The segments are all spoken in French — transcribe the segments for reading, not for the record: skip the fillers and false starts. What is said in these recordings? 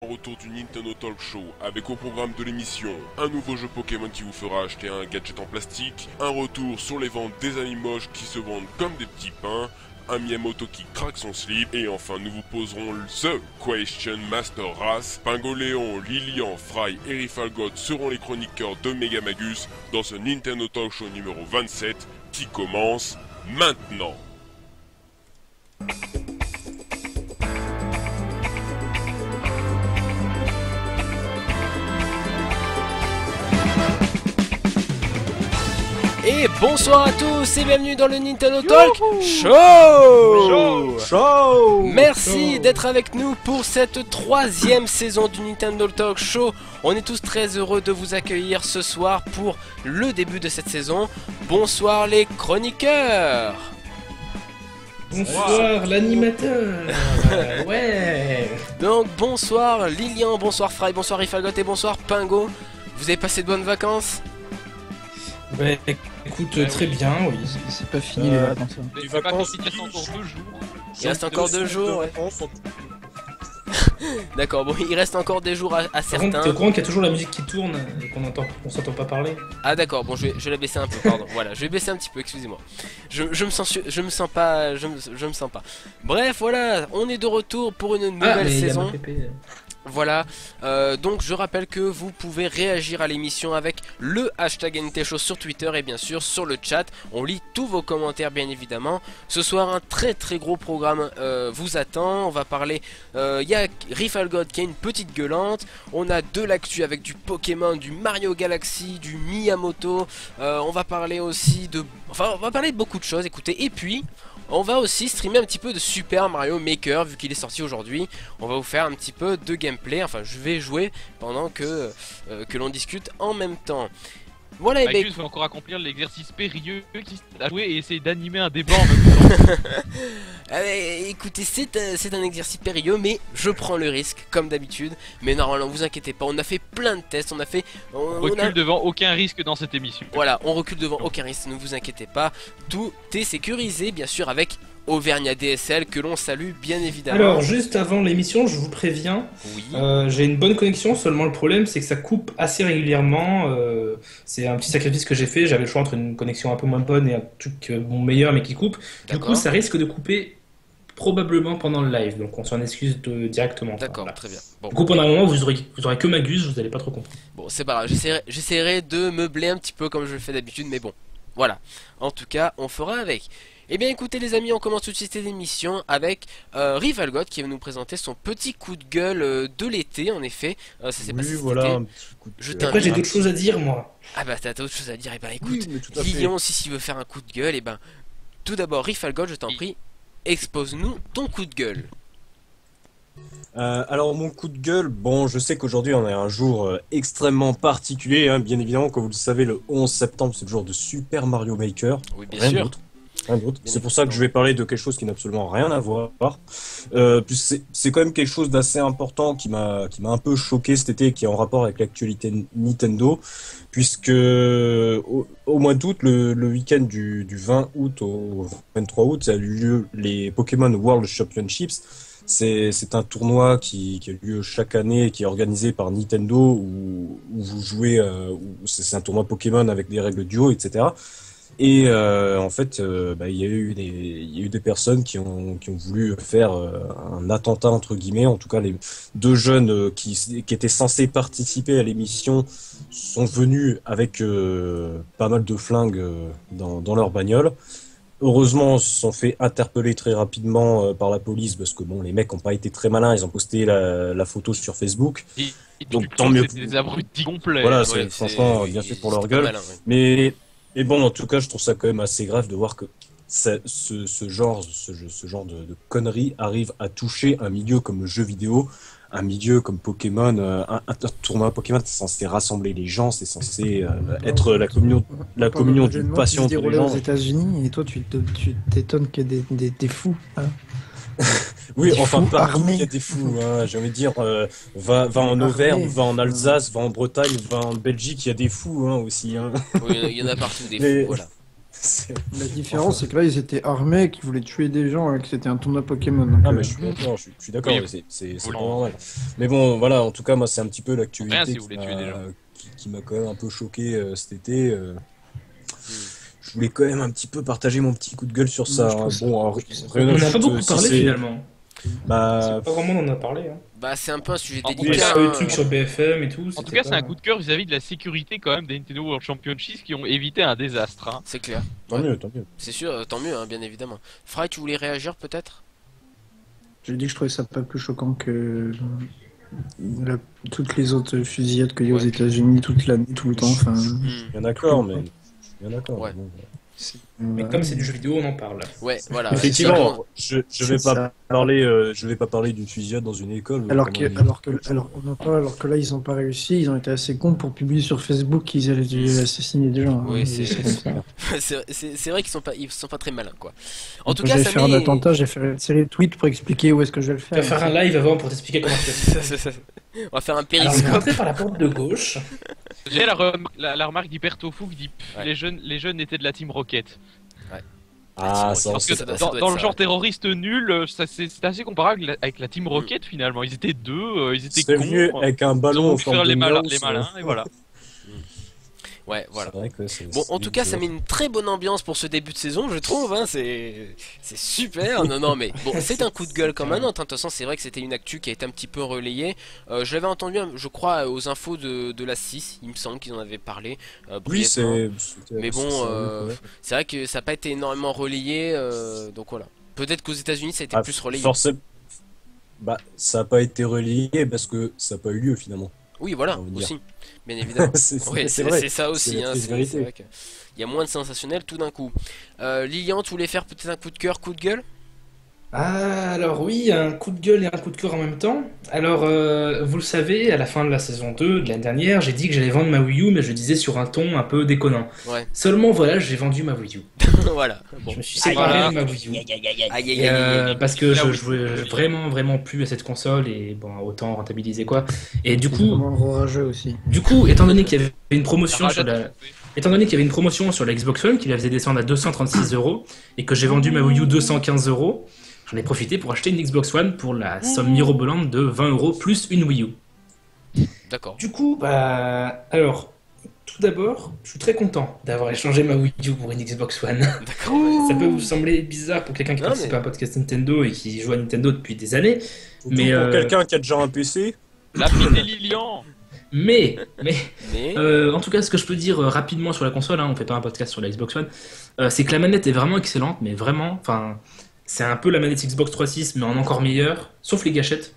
retour du Nintendo Talk Show avec au programme de l'émission un nouveau jeu Pokémon qui vous fera acheter un gadget en plastique, un retour sur les ventes des amis moches qui se vendent comme des petits pains, un Miyamoto qui craque son slip, et enfin nous vous poserons The Question Master Race. Pingoléon, Lilian, Fry et Rifalgot seront les chroniqueurs de Megamagus dans ce Nintendo Talk Show numéro 27 qui commence maintenant. Et bonsoir à tous et bienvenue dans le Nintendo Talk Show. Merci d'être avec nous pour cette troisième saison du Nintendo Talk Show. On est tous très heureux de vous accueillir ce soir pour le début de cette saison. Bonsoir les chroniqueurs. Bonsoir l'animateur. Ouais. Donc bonsoir Lilian, bonsoir Fry, bonsoir Rifalgot et bonsoir Pingo. Vous avez passé de bonnes vacances? Ouais, écoute, très bien, oui. C'est pas fini les vacances. Les vacances, il reste encore 2 jours. Il reste encore 2 jours, ouais. D'accord, bon, il reste encore des jours à Par certains. contre, t'es au courant qu'il y a toujours la musique qui tourne et qu'on s'entend pas parler? Ah d'accord, bon, je vais la baisser un peu, pardon. Voilà, je vais baisser un petit peu, excusez-moi. Je me sens pas. Bref, voilà, on est de retour pour une nouvelle saison. Voilà, donc je rappelle que vous pouvez réagir à l'émission avec le hashtag NTShow sur Twitter et bien sûr sur le chat. On lit tous vos commentaires bien évidemment. Ce soir un très gros programme vous attend. On va parler, il y a Rifalgot qui a une petite gueulante. On a de l'actu avec du Pokémon, du Mario Galaxy, du Miyamoto. On va parler aussi de... Enfin on va parler de beaucoup de choses, écoutez. Et puis... on va aussi streamer un petit peu de Super Mario Maker vu qu'il est sorti aujourd'hui. On va vous faire un petit peu de gameplay. Enfin, je vais jouer pendant que l'on discute en même temps. Voilà, et Magus va encore accomplir l'exercice périlleux qui a joué et essayer d'animer un débat en même temps. Écoutez, c'est un exercice périlleux, mais je prends le risque comme d'habitude. Mais normalement, vous inquiétez pas, on a fait plein de tests, on a fait... On recule devant aucun risque dans cette émission. Voilà, on recule devant aucun risque, ne vous inquiétez pas. Tout est sécurisé, bien sûr, avec Auvergne DSL, que l'on salue bien évidemment. Alors, juste avant l'émission, je vous préviens, oui. J'ai une bonne connexion, seulement le problème c'est que ça coupe assez régulièrement. C'est un petit sacrifice que j'ai fait, j'avais le choix entre une connexion un peu moins bonne et un truc meilleur mais qui coupe. Du coup, ça risque de couper probablement pendant le live, donc on s'en excuse directement. D'accord, voilà. très bien. Bon. Du coup, pendant un moment, vous aurez que Magus, vous allez pas trop comprendre. Bon, c'est pas grave, j'essaierai de meubler un petit peu comme je le fais d'habitude, mais bon, voilà. En tout cas, on fera avec. Eh bien écoutez les amis, on commence tout de suite cette émission avec Rifalgot qui va nous présenter son petit coup de gueule de l'été, en effet. Ça s'est passé cet été. Après j'ai d'autres choses à dire moi. Ah bah t'as d'autres choses à dire, et ben écoute, Oui, Lilian aussi s'il veut faire un coup de gueule, et ben tout d'abord Rifalgot, je t'en prie, expose-nous ton coup de gueule. Alors mon coup de gueule, bon je sais qu'aujourd'hui on est un jour extrêmement particulier, hein, bien évidemment comme vous le savez le 11 septembre c'est le jour de Super Mario Maker, Oui bien rien sûr. d'autre. C'est pour ça que je vais parler de quelque chose qui n'a absolument rien à voir. C'est quand même quelque chose d'assez important qui m'a un peu choqué cet été et qui est en rapport avec l'actualité Nintendo, puisque au mois d'août, le week-end du 20 août au 23 août, ça a eu lieu les Pokémon World Championships. C'est un tournoi qui a lieu chaque année et qui est organisé par Nintendo où vous jouez, c'est un tournoi Pokémon avec des règles duo, etc. Et en fait, il y a eu des personnes qui ont voulu faire un attentat entre guillemets. En tout cas, les deux jeunes qui étaient censés participer à l'émission sont venus avec pas mal de flingues dans leur bagnole. Heureusement, ils se sont fait interpeller très rapidement par la police parce que bon, les mecs n'ont pas été très malins. Ils ont posté la photo sur Facebook. Et Donc tant mieux. C'est des abrutis complets. Voilà, Ouais, franchement bien fait pour leur gueule. Malin, ouais. Mais bon, en tout cas, je trouve ça quand même assez grave de voir que ce genre de conneries arrive à toucher un milieu comme le jeu vidéo, un milieu comme Pokémon. Un tournoi Pokémon, c'est censé rassembler les gens, c'est censé être la communion d'une passion entre les gens. aux États-Unis et toi tu t'étonnes qu'il y ait des fous. Hein. Oui, Des enfin fous partout armés. il y a des fous, hein, j'ai envie de dire, va en Auvergne, va en Alsace, va en Bretagne, va en Belgique, il y a des fous hein, aussi. Hein. Oui, il y en a partout des Mais- fous, voilà. La différence, c'est que là, ils étaient armés, qu'ils voulaient tuer des gens, et que c'était un tournoi Pokémon. Donc, mais je suis d'accord, Oui. c'est pas normal. Mais bon, voilà, en tout cas, moi, c'est un petit peu l'actualité Rien si vous voulez tuer des gens. qui m'a quand même un peu choqué cet été. Je voulais quand même un petit peu partager mon petit coup de gueule sur ça. Bon, alors, On n'a pas beaucoup parlé finalement. Bah, Pas vraiment on en a parlé. Hein. Bah c'est un peu un sujet Il y délicat. a eu des trucs sur BFM et tout. En tout cas, c'est un coup de cœur vis-à-vis de la sécurité quand même des Nintendo World Championships qui ont évité un désastre. Hein. C'est clair. tant mieux. C'est sûr, tant mieux, hein, bien évidemment. Fry, tu voulais réagir peut-être? j'ai dit que je trouvais ça pas plus choquant que toutes les autres fusillades qu'il y a aux États-Unis toute l'année, tout le temps. Enfin, Bien d'accord, mais. Bien d'accord. Ouais. Bon. Mais comme c'est du jeu vidéo, on en parle. Ouais, voilà. Effectivement, je vais pas parler d'une fusillade dans une école. alors que là ils ont pas réussi, ils ont été assez cons pour publier sur Facebook qu'ils allaient assassiner des gens. Oui, hein, c'est vrai qu'ils sont pas très malins quoi. En tout Quand cas, j'ai ça fait un attentat, j'ai fait une série de tweets pour expliquer où est-ce que je vais le Tu vas faire. faire un live avant pour t'expliquer comment tu fais. On va faire un Alors, on est périscope. rentré par la porte de gauche. J'ai la remarque d'Hypertofu qui dit les jeunes étaient de la Team Rocket. Ah, ça, Parce que ça doit dans être le ça, genre ouais. terroriste nul, c'est assez comparable avec la Team Rocket finalement. Ils étaient deux, ils étaient c'est cons. venu avec un Ils ballon ont en voulu faire forme de les malins, mouse, et voilà. Ouais, voilà. C'est vrai que c'est Bon, en tout cas, ça met une très bonne ambiance pour ce début de saison, je trouve. Hein, c'est super. Non, mais bon, c'est un coup de gueule comme un autre. Hein. De toute façon, c'est vrai que c'était une actu qui a été un petit peu relayée. Je l'avais entendu, je crois, aux infos de la 6. Il me semble qu'ils en avaient parlé. Oui, Brièvement. c'était- Mais bon, ouais. c'est vrai que ça n'a pas été énormément relayé. Donc voilà. Peut-être qu'aux États-Unis, ça a été Ah, plus relayé. forcément. Bah, ça a pas été relayé parce que ça a pas eu lieu finalement. Oui, voilà, on va dire. aussi. Bien évidemment. Oui, c'est vrai. c'est ça aussi. C'est la Hein, triste c'est vérité. vrai qu'il y a moins de sensationnel tout d'un coup. Lilian, tu voulais faire peut-être un coup de cœur, coup de gueule? Ah, alors oui, un coup de gueule et un coup de cœur en même temps. Alors, vous le savez, à la fin de la saison 2 de l'année dernière, j'ai dit que j'allais vendre ma Wii U, mais je le disais sur un ton un peu déconnant. Ouais. Seulement, voilà, j'ai vendu ma Wii U. Voilà. Bon. Je me suis séparé de ma Wii U. Aïe, Et, parce que La je Wii U. jouais vraiment plus à cette console et bon, autant rentabiliser quoi. Et du C'est coup, vraiment rageux aussi. étant donné qu'il y avait une promotion La sur rage à la, tout couper. étant donné qu'il y avait une promotion sur la Xbox One qui la faisait descendre à 236 € et que j'ai vendu ma Wii U 215 €, j'en ai profité pour acheter une Xbox One pour la somme mirobolante de 20 € plus une Wii U. D'accord. Du coup, bah, alors, tout d'abord, je suis très content d'avoir échangé ma Wii U pour une Xbox One. D'accord. Ouais. Ça peut vous sembler bizarre pour quelqu'un qui Non, participe mais- à un podcast Nintendo et qui joue à Nintendo depuis des années, Surtout Mais, pour quelqu'un qui a déjà un PC, La fille des Lilian. mais Mais en tout cas, ce que je peux dire rapidement sur la console, hein, on fait pas un podcast sur la Xbox One, c'est que la manette est vraiment excellente, mais vraiment, enfin, c'est un peu la manette Xbox 360, mais en encore meilleur, sauf les gâchettes.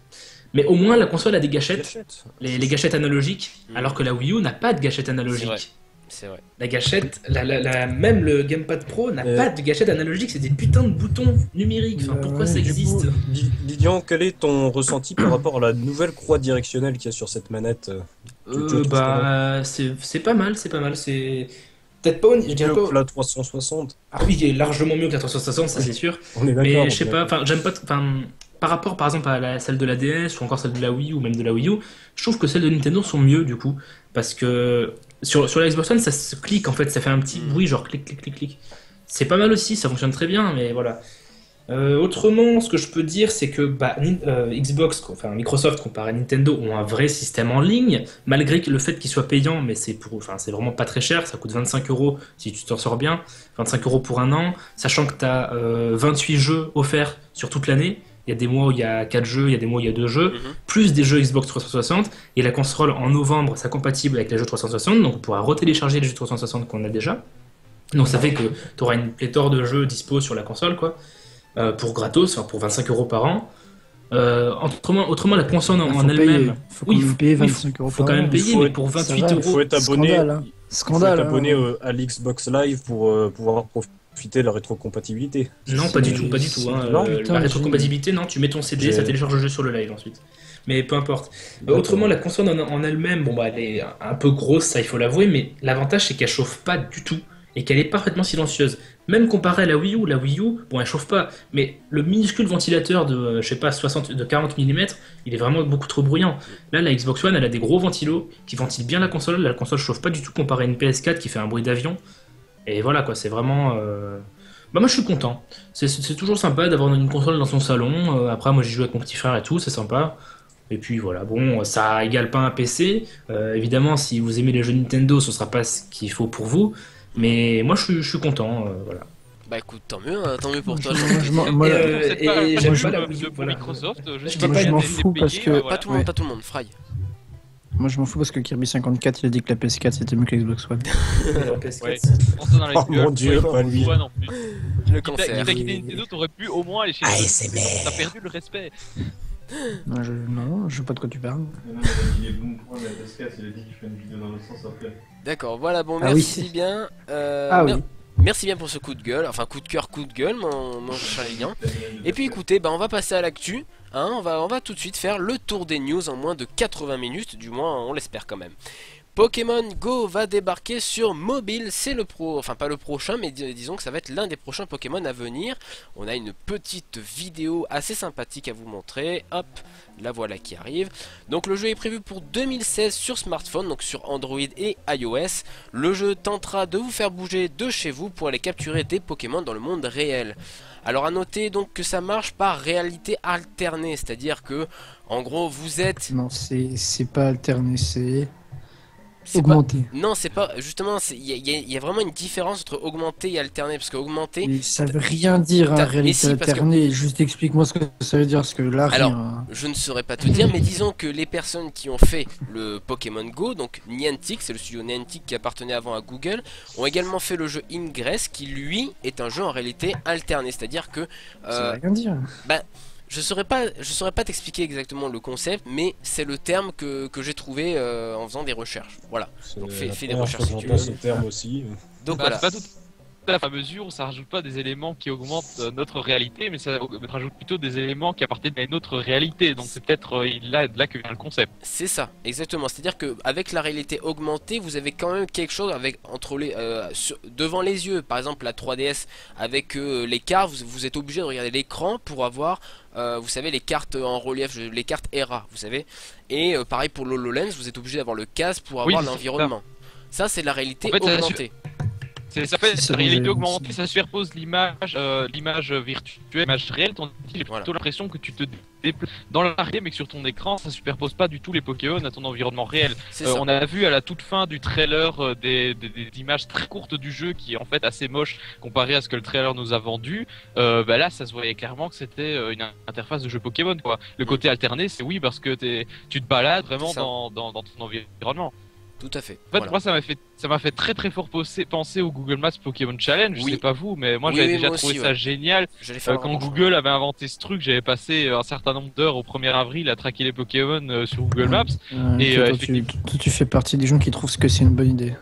Mais au moins, la console a des gâchettes, les gâchettes analogiques, Mm. alors que la Wii U n'a pas de gâchette C'est vrai. analogique. c'est vrai. La gâchette, même le Gamepad Pro n'a Euh. pas de gâchette analogique, c'est des putains de boutons numériques. Enfin, pourquoi ça du existe? coup, Lilian, quel est ton ressenti par rapport à la nouvelle croix directionnelle qu'il y a sur cette manette tu le trouves Bah, c'est pas mal, c'est peut-être pas, je dirais mieux pas. que la 360? Ah oui, il est largement mieux que la 360, ça c'est sûr. On est d'accord. Mais on je sais est pas, d'accord. enfin j'aime pas, enfin par rapport par exemple à celle de la DS ou encore celle de la Wii ou même de la Wii U, je trouve que celles de Nintendo sont mieux du coup parce que sur la Xbox One ça se clique en fait, ça fait un petit bruit genre clic clic clic clic. C'est pas mal aussi, ça fonctionne très bien, mais voilà. Autrement, ce que je peux dire, c'est que Xbox, enfin Microsoft comparé à Nintendo, ont un vrai système en ligne, malgré le fait qu'il soit payant, mais c'est vraiment pas très cher, ça coûte 25 € si tu t'en sors bien, 25 € pour un an, sachant que tu as 28 jeux offerts sur toute l'année. Il y a des mois où il y a 4 jeux, il y a des mois où il y a 2 jeux, Mhm. plus des jeux Xbox 360, et la console en novembre sera compatible avec les jeux 360, donc on pourra retélécharger les jeux 360 qu'on a déjà. Donc ça fait que tu auras une pléthore de jeux dispo sur la console, quoi. Pour gratos, enfin pour 25 € par an. Autrement, la console en faut elle-même, payer. Faut quand oui, même payer oui, 25 € faut par quand même an. payer, faut mais être- pour ça 28 va, Il euros. faut être abonné, Scandale, hein. Scandale, faut être abonné hein. à l'Xbox Live pour pouvoir profiter de la rétrocompatibilité. Non, pas du tout, pas du tout. Hein. Non, putain, La rétrocompatibilité, non, tu mets ton CD, J'ai- ça télécharge le jeu sur le live ensuite. Mais peu importe. Autrement, la console en elle-même, bon bah elle est un peu grosse, ça il faut l'avouer, mais l'avantage c'est qu'elle chauffe pas du tout et qu'elle est parfaitement silencieuse. Même comparé à la Wii U, bon elle chauffe pas, mais le minuscule ventilateur de, je sais pas, 40 mm, il est vraiment beaucoup trop bruyant. Là, la Xbox One, elle a des gros ventilos qui ventilent bien la console chauffe pas du tout comparé à une PS4 qui fait un bruit d'avion. Et voilà quoi, c'est vraiment. Bah moi je suis content. C'est toujours sympa d'avoir une console dans son salon. Après moi j'ai joué avec mon petit frère et tout, c'est sympa. Et puis voilà, bon, ça égale pas un PC. Évidemment, si vous aimez les jeux Nintendo, ce sera pas ce qu'il faut pour vous. Mais moi je suis content, voilà. Bah écoute, tant mieux pour toi. Et j'aime pas la Wii U, pour voilà. Microsoft, je m'en fous parce que Pas tout le monde, Fry. Moi je m'en fous parce que Kirby 54 il a dit que la PS4 c'était mieux que la Xbox One. Ouais. Dans les Oh mon Dieu, pas lui. non plus. Le Quitte cancer. à quitter Nintendo, t'aurais pu au moins aller chez T'as perdu le respect. Non, je sais pas de quoi tu parles. Il est bon pour la PS4, il a dit qu'il ferait une vidéo dans le sens après. D'accord, voilà, bon, Ah merci oui. bien. Oui. Merci bien pour ce coup de gueule, enfin coup de cœur, coup de gueule, mon cher Lilian. Et puis écoutez, bah, on va passer à l'actu. Hein, on va tout de suite faire le tour des news en moins de 80 minutes, du moins on l'espère quand même. Pokémon Go va débarquer sur mobile, c'est enfin pas le prochain, mais disons que ça va être l'un des prochains Pokémon à venir. On a une petite vidéo assez sympathique à vous montrer, hop, la voilà qui arrive. Donc le jeu est prévu pour 2016 sur smartphone, donc sur Android et iOS. Le jeu tentera de vous faire bouger de chez vous pour aller capturer des Pokémon dans le monde réel. Alors à noter donc que ça marche par réalité alternée, c'est-à-dire que en gros vous êtes... Non, c'est pas alterné, c'est augmenté. Non, c'est pas... Justement, il y a vraiment une différence entre augmenté et alterné, parce que augmenté... Mais ça veut rien dire, hein, réalité alternée. Juste explique-moi ce que ça veut dire, parce que là, alors, rien... je ne saurais pas te dire, mais disons que les personnes qui ont fait le Pokémon Go, donc Niantic, c'est le studio Niantic qui appartenait avant à Google, ont également fait le jeu Ingress, qui lui est un jeu en réalité alterné, c'est-à-dire que... ça veut rien dire. Bah, je saurais pas t'expliquer exactement le concept, mais c'est le terme que j'ai trouvé en faisant des recherches. Voilà. Donc fais des recherches si tu veux. Ce terme aussi. Donc voilà. C'est pas tout à la mesure où ça rajoute pas des éléments qui augmentent notre réalité, mais ça rajoute plutôt des éléments qui appartiennent à notre réalité. Donc c'est peut-être là que vient le concept. C'est ça, exactement. C'est-à-dire que avec la réalité augmentée, vous avez quand même quelque chose avec devant les yeux. Par exemple, la 3DS avec les cartes, vous êtes obligé de regarder l'écran pour avoir, vous savez, les cartes en relief, les cartes ERA, vous savez. Et pareil pour l'HoloLens, vous êtes obligé d'avoir le casque pour avoir l'environnement. Ça, c'est la réalité augmentée. Ça fait la réalité augmentée, ça superpose l'image virtuelle, l'image réelle, tandis que j'ai plutôt l'impression que tu te déplaces dans la réalité, mais que sur ton écran, ça superpose pas du tout les Pokémon à ton environnement réel. On a vu à la toute fin du trailer des images très courtes du jeu qui est en fait assez moche comparé à ce que le trailer nous a vendu. Bah là, ça se voyait clairement que c'était une interface de jeu Pokémon, quoi. Le côté alterné, c'est oui parce que tu te balades vraiment dans ton environnement. Tout à fait. En fait, moi, ça m'a fait très très fort penser au Google Maps Pokémon Challenge. Je sais pas vous, mais moi j'avais déjà trouvé ça génial. Quand Google avait inventé ce truc, j'avais passé un certain nombre d'heures au 1er avril à traquer les Pokémon sur Google Maps. Et tu fais partie des gens qui trouvent que c'est une bonne idée.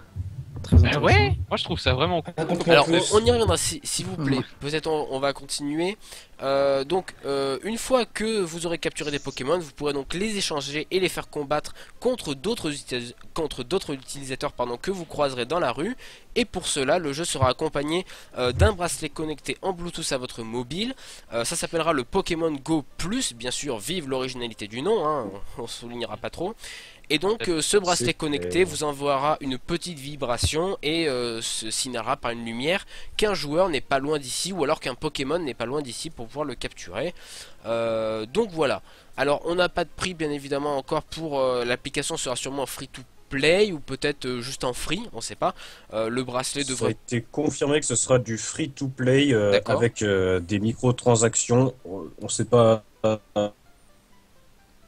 Ouais, moi je trouve ça vraiment cool. Alors on y reviendra s'il vous plaît. Peut-être on va continuer. Donc une fois que vous aurez capturé des Pokémon, vous pourrez donc les échanger et les faire combattre contre d'autres utilisateurs que vous croiserez dans la rue. Et pour cela, le jeu sera accompagné d'un bracelet connecté en Bluetooth à votre mobile. Ça s'appellera le Pokémon Go Plus. Bien sûr, vive l'originalité du nom, hein, on soulignera pas trop. Et donc ce bracelet connecté vous enverra une petite vibration et se signalera par une lumière qu'un joueur n'est pas loin d'ici ou alors qu'un Pokémon n'est pas loin d'ici pour pouvoir le capturer. Donc voilà. Alors on n'a pas de prix bien évidemment encore pour l'application, sera sûrement free to play ou peut-être juste en free, on sait pas. Le bracelet devrait... Ça a été confirmé que ce sera du free to play avec des microtransactions. On sait pas...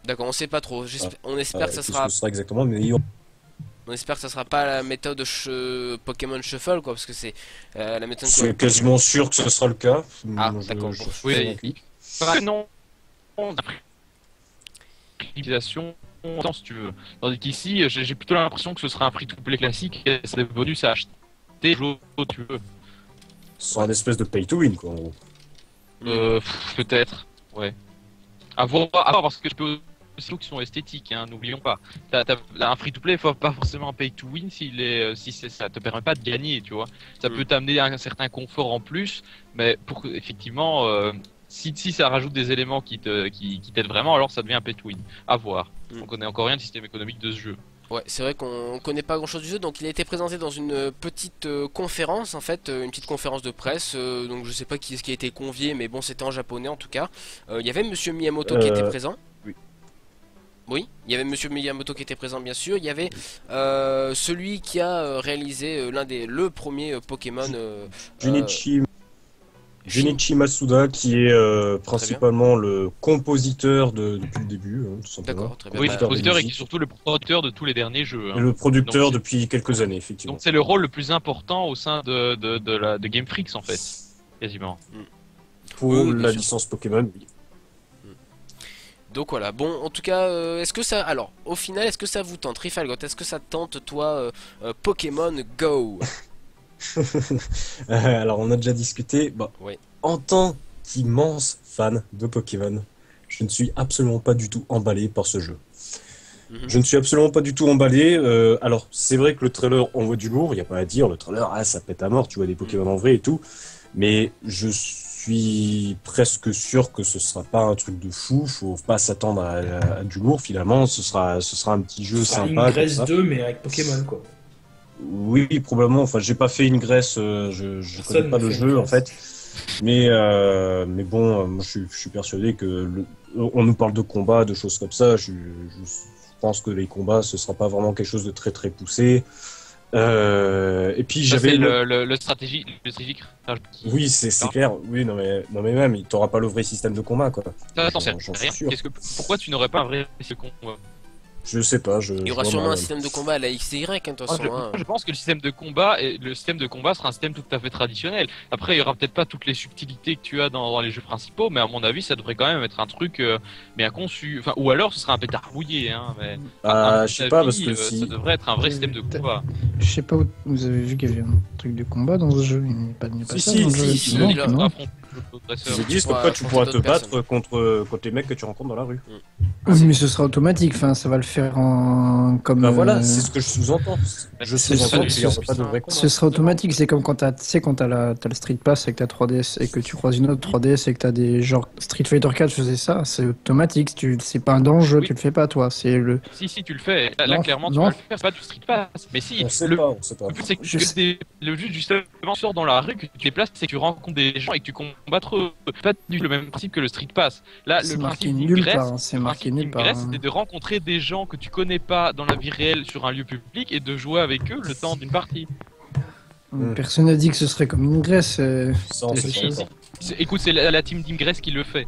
D'accord, on sait pas trop. On espère que ça sera... Ce sera exactement, mais on espère que ça sera pas la méthode Pokémon Shuffle, quoi, parce que c'est la méthode... C'est quasiment sûr que ce sera le cas. Ah, d'accord. Oui, non. Utilisation, si tu veux. Tandis qu'ici, j'ai plutôt l'impression que ce sera un free-to-play classique, et c'est des bonus à acheter, tu veux. Ce sera une espèce de pay-to-win, quoi, en gros. Peut-être, ouais. À voir, parce que je peux aussi qui sont esthétiques, hein, n'oublions pas. Un free-to-play, pas forcément un pay-to-win si ça te permet pas de gagner, tu vois. Ça peut t'amener un certain confort en plus, mais effectivement, si ça rajoute des éléments qui t'aident vraiment, alors ça devient un pay-to-win. À voir. On connaît encore rien du système économique de ce jeu. Ouais, c'est vrai qu'on connaît pas grand chose du jeu, donc il a été présenté dans une petite conférence en fait, une petite conférence de presse, donc je sais pas qui est-ce qui a été convié, mais bon c'était en japonais en tout cas. Il y avait Monsieur Miyamoto qui était présent. Oui. Oui, il y avait Monsieur Miyamoto qui était présent bien sûr, il y avait celui qui a réalisé le premier Pokémon Junichi Masuda qui est principalement le compositeur depuis le début, tout simplement. D'accord, très bien. Oui, le compositeur et qui est surtout le producteur de tous les derniers jeux. Et le producteur depuis quelques années, effectivement. Donc c'est le rôle le plus important au sein de Game Freaks en fait, quasiment. Pour Oui, la sûr. licence Pokémon, oui. Donc voilà, bon en tout cas, est-ce que ça... Alors, au final, est-ce que ça vous tente, Rifalgot, est-ce que ça te tente toi, Pokémon Go? Alors on a déjà discuté. Bon, Ouais. En tant qu'immense fan de Pokémon, je ne suis absolument pas du tout emballé par ce jeu. Je ne suis absolument pas du tout emballé. Alors c'est vrai que le trailer envoie du lourd, il n'y a pas à dire. Le trailer, ça pète à mort, tu vois des Pokémon en vrai et tout. Mais je suis presque sûr que ce sera pas un truc de fou. Faut pas s'attendre à du lourd finalement. Ce sera un petit jeu sympa. Ingress 2 mais avec Pokémon quoi. Oui, probablement. Enfin, j'ai pas fait une Grèce, je connais pas le jeu en fait. Mais bon, moi je suis persuadé que on nous parle de combat, de choses comme ça. Je pense que les combats, ce sera pas vraiment quelque chose de très très poussé. Et puis Ça, j'avais c'est le stratégique. oui, c'est clair. Oui, non mais même, t'auras pas le vrai système de combat quoi. Attends, c'est J'en suis rien. sûr. Pourquoi tu n'aurais pas un vrai combat? Je sais pas. Il y aura sûrement un système de combat à la XY, hein, de toute façon. Je pense que le système de combat sera un système tout à fait traditionnel. Après, il y aura peut-être pas toutes les subtilités que tu as dans les jeux principaux, mais à mon avis, ça devrait quand même être un truc bien conçu. Enfin, ou alors, ce sera un pétard rouillé. Hein, mais Je sais pas parce que ça devrait être un vrai système de combat. Je sais pas où vous avez vu qu'il y avait un truc de combat dans ce jeu. Il n'y a pas Si, ça si, dans le jeu. si, Non, il a- non. ils disent comme pourras quoi tu pourras te affronter d'autres battre contre les mecs que tu rencontres dans la rue. Oui, mais ce sera automatique. Enfin, ça va le faire en comme. Bah voilà, c'est ce que je sous-entends. Je sous-entends qu'il n'y aura pas de vrai combat. Ce sera automatique, c'est comme quand tu sais quand t'as le Street Pass et que t'as 3DS et que tu croises une autre 3DS et que t'as des genre Street Fighter 4 faisait ça, c'est automatique, c'est pas un danger, Oui. tu le fais pas toi, c'est le. Si, tu le fais. Là, Non, clairement, tu non. vas le faire. C'est pas du Street Pass. Mais si, On sait pas. le but, c'est Je que sais. le but, justement, sort dans la rue, que tu te déplaces, c'est que tu rencontres des gens et que tu combats eux. C'est pas du tout le même principe que le Street Pass. Là, C'est le marqué principe nulle d'Ingress, part, hein, c'est marqué nulle part. hein. c'est de rencontrer des gens que tu connais pas dans la vie réelle sur un lieu public et de jouer avec eux le temps d'une partie. Personne n'a dit que ce serait comme une Grèce. Ça, on c'est sait des pas. choses. Écoute, c'est la team d'Ingress qui le fait.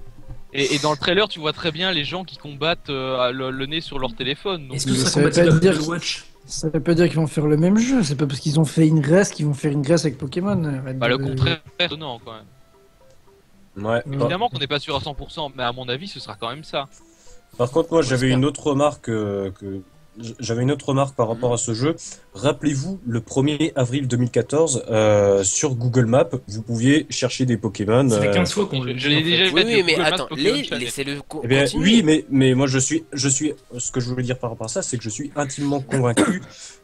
Et dans le trailer, tu vois très bien les gens qui combattent le nez sur leur téléphone. Donc, Est-ce que Mais ça ça veut compatible pas avec dire- Overwatch? Ça veut pas dire qu'ils vont faire le même jeu, c'est pas parce qu'ils ont fait une Grèce qu'ils vont faire une Grèce avec Pokémon. Arrête bah, le de- contraire est étonnant quand même. Ouais. Évidemment qu'on n'est pas sûr à 100%, mais à mon avis, ce sera quand même ça. Par contre, moi, j'avais j'espère. une autre remarque j'avais une autre remarque par rapport à ce jeu. Rappelez-vous, le 1er avril 2014, sur Google Maps, vous pouviez chercher des Pokémon. Ça fait 15 fois qu'on le Je l'ai déjà Oui, fait. oui, mais Google Maps attends, Pokémon Channel. laissez-le Eh bien, continuer. oui, mais moi, je suis, ce que je voulais dire par rapport à ça, c'est que je suis intimement convaincu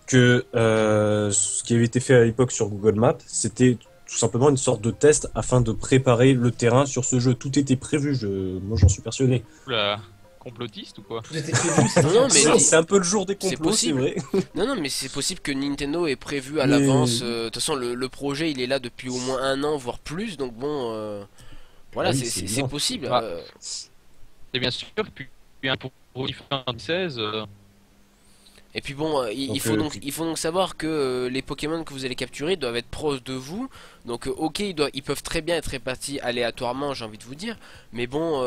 que ce qui avait été fait à l'époque sur Google Maps, c'était tout simplement une sorte de test afin de préparer le terrain sur ce jeu. Tout était prévu, moi j'en suis persuadé. Oula, complotiste ou quoi? Tout était prévu, c'est Non, mais- C'est un peu le jour des C'est complots, c'est possible. vrai. Non, mais c'est possible que Nintendo ait prévu à Mais- l'avance. De toute façon, le projet il est là depuis au moins un an, voire plus. Donc bon, voilà, Ah oui, c'est c'est c'est évident. possible. Ah. Et bien sûr, puis pour fin 2016, Et puis bon, Donc, il faut donc savoir que les Pokémon que vous allez capturer doivent être proches de vous. Donc ok, ils peuvent très bien être répartis aléatoirement, j'ai envie de vous dire. Mais bon,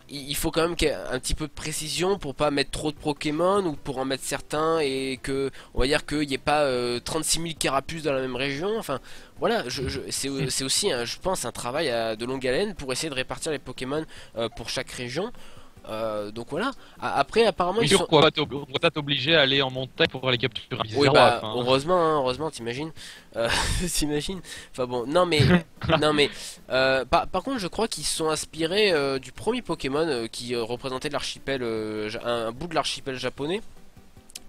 il faut quand même qu'il y ait un petit peu de précision pour pas mettre trop de Pokémon ou pour en mettre certains et que, on va dire qu'il n'y ait pas 36 000 carapuces dans la même région. Enfin, voilà, c'est aussi, je pense, un travail de longue haleine pour essayer de répartir les Pokémon pour chaque région. Donc voilà. Après, apparemment, bien ils sûr sont... qu'on va t'obliger à aller en montagne pour aller capturer un Oui, Bizarroir, bah, hein. heureusement, t'imagines. T'imagines. Enfin bon, non mais, par contre, je crois qu'ils se sont inspirés du premier Pokémon qui représentait l'archipel, un bout de l'archipel japonais.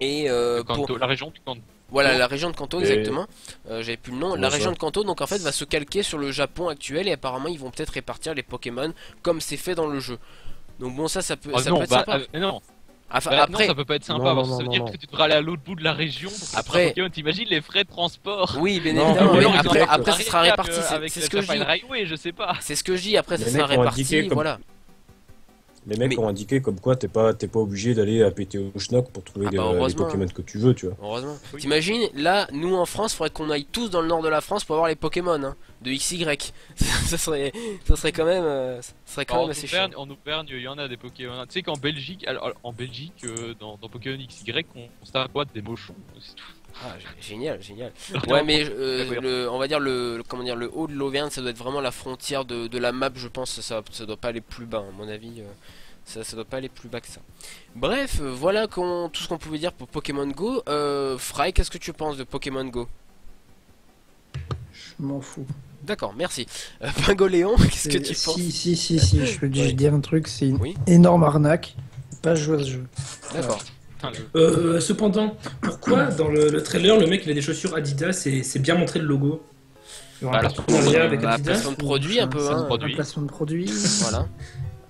Et Kanto, la région du Kanto. voilà, la région de Kanto, Et- exactement. J'avais plus le nom. La Comment ça région de Kanto, donc en fait, va se calquer sur le Japon actuel et apparemment, ils vont peut-être répartir les Pokémon comme c'est fait dans le jeu. Donc bon, ça peut, Ah ça non, peut être bah, sympa. non. Après, non, ça peut pas être sympa, parce que ça veut dire que tu devrais aller à l'autre bout de la région pour après Pokémon. T'imagines les frais de transport? Oui, bien évidemment. mais Après, ce sera réparti. C'est ce que je dis. Railway, je sais pas. C'est ce que je dis. Après, ça sera réparti. Voilà. Les mecs ont indiqué comme quoi t'es pas obligé d'aller à péter au schnock pour trouver les Pokémon que tu veux, tu vois. Heureusement. Oui. T'imagines, là, nous en France, faudrait qu'on aille tous dans le nord de la France pour avoir les Pokémon hein, de XY. ça serait quand même, assez chiant. En Auvergne, il y en a des Pokémon. Tu sais qu'en Belgique, dans Pokémon XY, on s'aboite des mochons, c'est tout. Ah, génial. Ouais, mais on va dire le haut de l'Auvergne, ça doit être vraiment la frontière de la map, je pense. Ça doit pas aller plus bas, à mon avis. Ça doit pas aller plus bas que ça. Bref, voilà tout ce qu'on pouvait dire pour Pokémon Go. Fry, qu'est-ce que tu penses de Pokémon Go? Je m'en fous. D'accord, merci. Pingoléon, qu'est-ce que tu penses? Si, je peux dire un truc, c'est une énorme arnaque. Pas jouer à ce jeu. D'accord. Cependant, pourquoi dans le trailer le mec il a des chaussures Adidas et c'est bien montré le logo? Il y aura un partenariat avec Adidas. Placement de produit un peu. Un placement de produit. Voilà.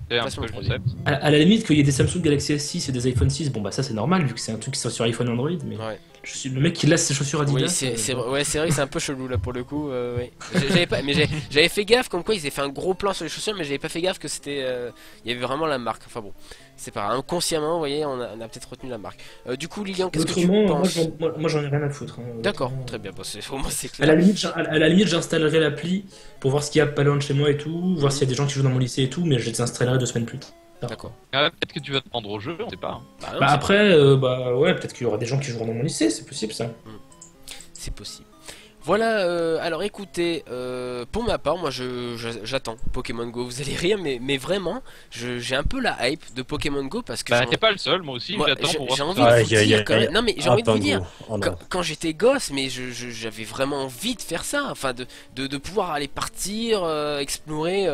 C'est un peu le concept. À la limite qu'il y ait des Samsung Galaxy S6 et des iPhone 6, bon bah ça c'est normal vu que c'est un truc qui sort sur iPhone Android, mais ouais. Le mec qui laisse ses chaussures Adidas. Oui, c'est vrai que c'est un peu chelou là pour le coup. Ouais. J'avais fait gaffe comme quoi ils avaient fait un gros plan sur les chaussures, mais j'avais pas fait gaffe que c'était, il y avait vraiment la marque. Enfin bon, c'est pas grave. Inconsciemment, vous voyez, on a peut-être retenu la marque. Du coup, Lilian, qu'est-ce que tu penses? Moi j'en ai rien à foutre. Hein. D'accord, très bien. Bon, au moins c'est clair. À la limite, j'installerai l'appli pour voir ce qu'il y a pas loin de chez moi et tout, voir s'il y a des gens qui jouent dans mon lycée et tout, mais je les installerai 2 semaines plus tard. D'accord. Peut-être que tu vas te prendre au jeu, on sait pas. Après, ouais, peut-être qu'il y aura des gens qui joueront dans mon lycée, c'est possible ça. C'est possible. Voilà, alors écoutez, pour ma part, moi j'attends Pokémon Go. Vous allez rire, mais vraiment, j'ai un peu la hype de Pokémon Go parce que. T'es pas le seul, moi aussi, j'attends pour voir. J'ai envie de vous dire quand même. Non, mais j'ai envie de vous dire, quand j'étais gosse, mais j'avais vraiment envie de faire ça, enfin de pouvoir aller partir, explorer,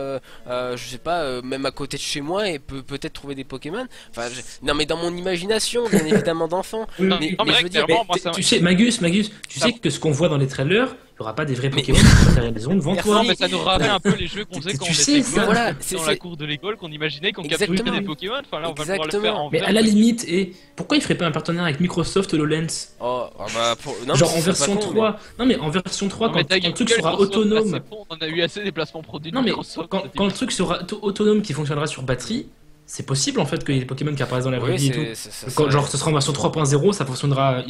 je sais pas, même à côté de chez moi et peut-être trouver des Pokémon. Enfin, non, mais dans mon imagination, bien évidemment, d'enfant. Mais je veux dire, tu sais, Magus, tu sais que ce qu'on voit dans les trailers, il n'y aura pas des vrais Pokémon derrière les ondes devant toi. Non, mais ça nous rappelle un peu les jeux qu'on faisait quand on était dans la cour de l'école, qu'on imaginait qu'on capturait des Pokémon. Enfin là, on va pouvoir le faire en mais à la limite, pourquoi il ferait pas un partenariat avec Microsoft HoloLens? Genre en version 3. Non, mais en version 3, quand le truc sera autonome. On a eu assez des placements produits de Microsoft. Quand le truc sera autonome qui fonctionnera sur batterie. C'est possible en fait qu'il y ait des Pokémon qui apparaissent dans la vraie vie et tout. Genre ce sera en version 3.0, ça fonctionnera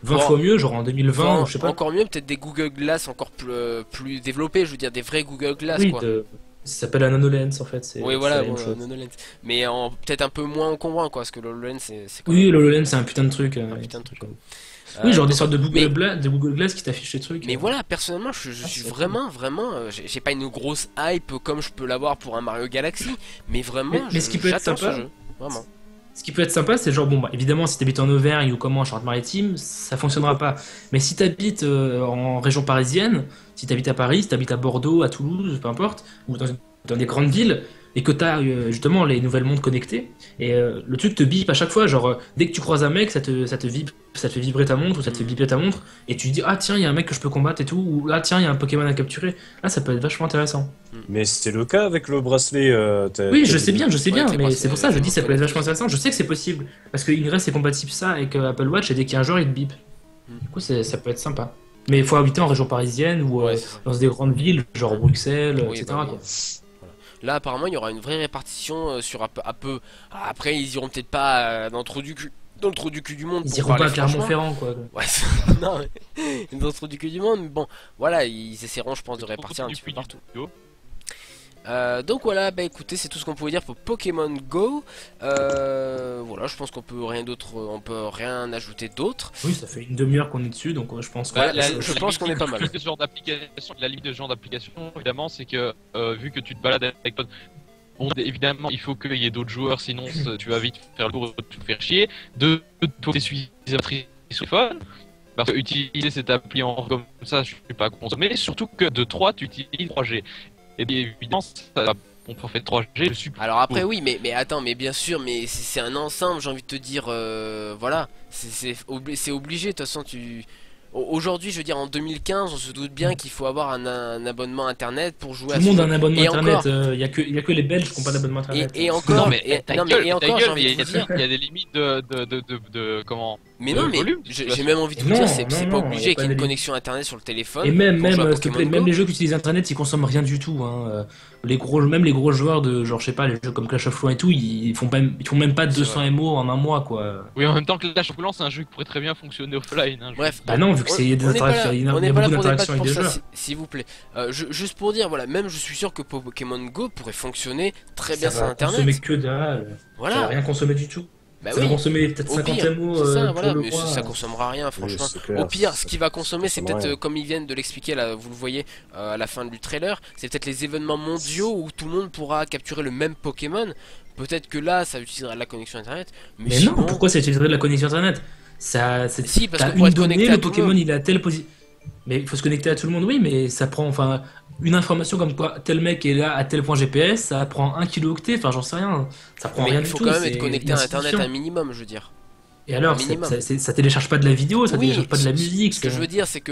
20 fois mieux, genre en 2020 ou je sais pas. Encore mieux, peut-être des Google Glass encore plus développés, je veux dire des vrais Google Glass quoi. Ça s'appelle un HoloLens en fait. Oui voilà, un HoloLens. Mais peut-être un peu moins encombrant quoi, parce que l'HoloLens c'est. Oui, l'HoloLens c'est un putain de truc. Oui, genre des sortes de Google Glass qui t'affichent les trucs. Mais voilà, personnellement, je suis vraiment, j'ai pas une grosse hype comme je peux l'avoir pour un Mario Galaxy, mais vraiment, mais ce qui peut être sympa, ce jeu, vraiment. Ce qui peut être sympa, c'est genre, bon, bah, évidemment, si t'habites en Auvergne ou comment en Charente-Maritime, ça fonctionnera pas. Mais si t'habites en région parisienne, si t'habites à Paris, si t'habites à Bordeaux, à Toulouse, peu importe, ou dans des grandes villes, et que t'as justement les nouvelles montres connectées, et le truc te bip à chaque fois, genre dès que tu croises un mec, ça te fait vibrer ta montre, ou ça te fait biper ta montre, et tu te dis ah tiens, il y a un mec que je peux combattre et tout, ou ah tiens, il y a un Pokémon à capturer. Là, ça peut être vachement intéressant. Mais c'est le cas avec le bracelet. Oui, je sais bien, mais c'est pour ça je dis ça peut être vachement intéressant. Je sais que c'est possible, parce que Ingress c'est compatible ça avec Apple Watch, et dès qu'il y a un joueur, il te bip. Du coup, ça peut être sympa. Mais il faut habiter en région parisienne ou dans des grandes villes, genre Bruxelles, etc. Quoi. Là, apparemment, il y aura une vraie répartition sur un peu. Après, ils iront peut-être pas dans le trou du cul du monde. Ils iront pas à Clermont-Ferrand, quoi. Ouais, non, mais dans le trou du cul du monde. Mais bon, voilà, ils essaieront, je pense, de répartir un petit peu partout. Donc voilà, bah écoutez, c'est tout ce qu'on pouvait dire pour Pokémon Go. Voilà, je pense qu'on peut rien ajouter d'autre. Oui, ça fait une demi-heure qu'on est dessus, donc je pense je pense qu'on est pas mal. La limite de ce genre d'application, évidemment, c'est que vu que tu te balades avec toi, bon, évidemment, il faut qu'il y ait d'autres joueurs, sinon tu vas vite faire le tour et te faire chier. De toi, t'es utilisatrice sur téléphone. Parce que utiliser cette appli comme ça, je suis pas consommé. Surtout que de 3, tu utilises 3G. Et bien évidemment, on peut faire 3G dessus. Alors après oui, mais attends, mais bien sûr, mais c'est un ensemble, j'ai envie de te dire, voilà, c'est obligé, de toute façon aujourd'hui, je veux dire, en 2015, on se doute bien qu'il faut avoir un abonnement internet pour jouer Tout le monde a un abonnement internet, il y a que les Belges qui n'ont pas d'abonnement internet. Et encore, non, mais encore, il y a des limites de comment. Mais non, mais j'ai même envie de vous dire, c'est pas obligé qu'il y ait une connexion internet sur le téléphone. Et même les jeux qui utilisent internet, ils consomment rien du tout. Hein. Même les gros joueurs de genre, je sais pas, les jeux comme Clash of Clans et tout, ils font même pas 200 MO en un mois, quoi. Oui, en même temps que Clash of Clans, c'est un jeu qui pourrait très bien fonctionner offline. Hein, bref, bah non, vu que il y a des interactions, il y a beaucoup d'interactions avec des joueurs. S'il vous plaît, juste pour dire, voilà, même je suis sûr que Pokémon Go pourrait fonctionner très bien sur internet. Ça va consommer que dalle. Voilà. Ça va rien consommer du tout. Bah ça va consommer peut-être 50 MO ça, voilà, pour le mais mois. ça consommera rien, franchement. Oui, au pire, ce qui va consommer, c'est peut-être, comme ils viennent de l'expliquer, là, vous le voyez à la fin du trailer, c'est peut-être les événements mondiaux où tout le monde pourra capturer le même Pokémon. Peut-être que là, ça utilisera de la connexion internet. Mais sinon... non, pourquoi ça utiliserait de la connexion internet? Si, parce que pour être connecté, le Pokémon, il a telle position. Mais il faut se connecter à tout le monde, oui, mais ça prend, enfin, une information comme quoi tel mec est là à tel point GPS, ça prend 1 kilooctet, enfin j'en sais rien, ça prend rien du tout. Il faut quand même être connecté à internet un minimum, je veux dire. Et alors, ça télécharge pas de la vidéo, ça télécharge pas de la musique. Ce que je veux dire, c'est que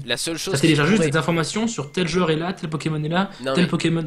la seule chose. Ça télécharge juste des informations sur tel joueur est là, tel Pokémon est là,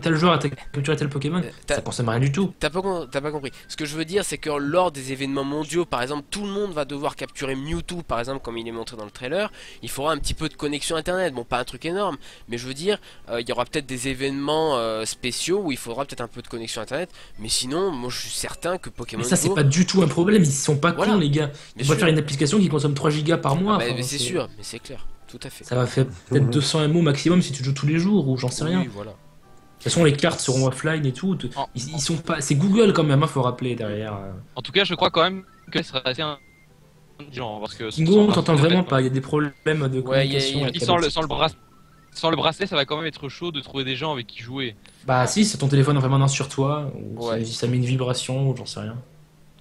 tel joueur a capturé tel Pokémon. Ça consomme rien du tout. T'as pas compris. Ce que je veux dire, c'est que lors des événements mondiaux, par exemple, tout le monde va devoir capturer Mewtwo, par exemple, comme il est montré dans le trailer. Il faudra un petit peu de connexion internet. Bon, pas un truc énorme, mais je veux dire, il y aura peut-être des événements spéciaux où il faudra peut-être un peu de connexion internet. Mais sinon, moi, je suis certain que Pokémon Go. Mais ça, c'est pas du tout un problème. Ils sont pas cons, les gars. On va faire une application qui consomme 3 gigas par mois. Mais c'est sûr, mais c'est clair, tout à fait. Ça va faire peut-être 200 MO maximum si tu joues tous les jours ou j'en sais rien. Voilà. De toute façon, les cartes seront offline et tout. Ils sont pas. C'est Google quand même, faut rappeler derrière. En tout cas, je crois quand même que ce sera assez genre parce que. Go, on t'entend vraiment pas. Il y a des problèmes de communication. Sans le bracelet, ça va quand même être chaud de trouver des gens avec qui jouer. Bah si, c'est ton téléphone en permanence sur toi, ou si ça met une vibration, ou j'en sais rien.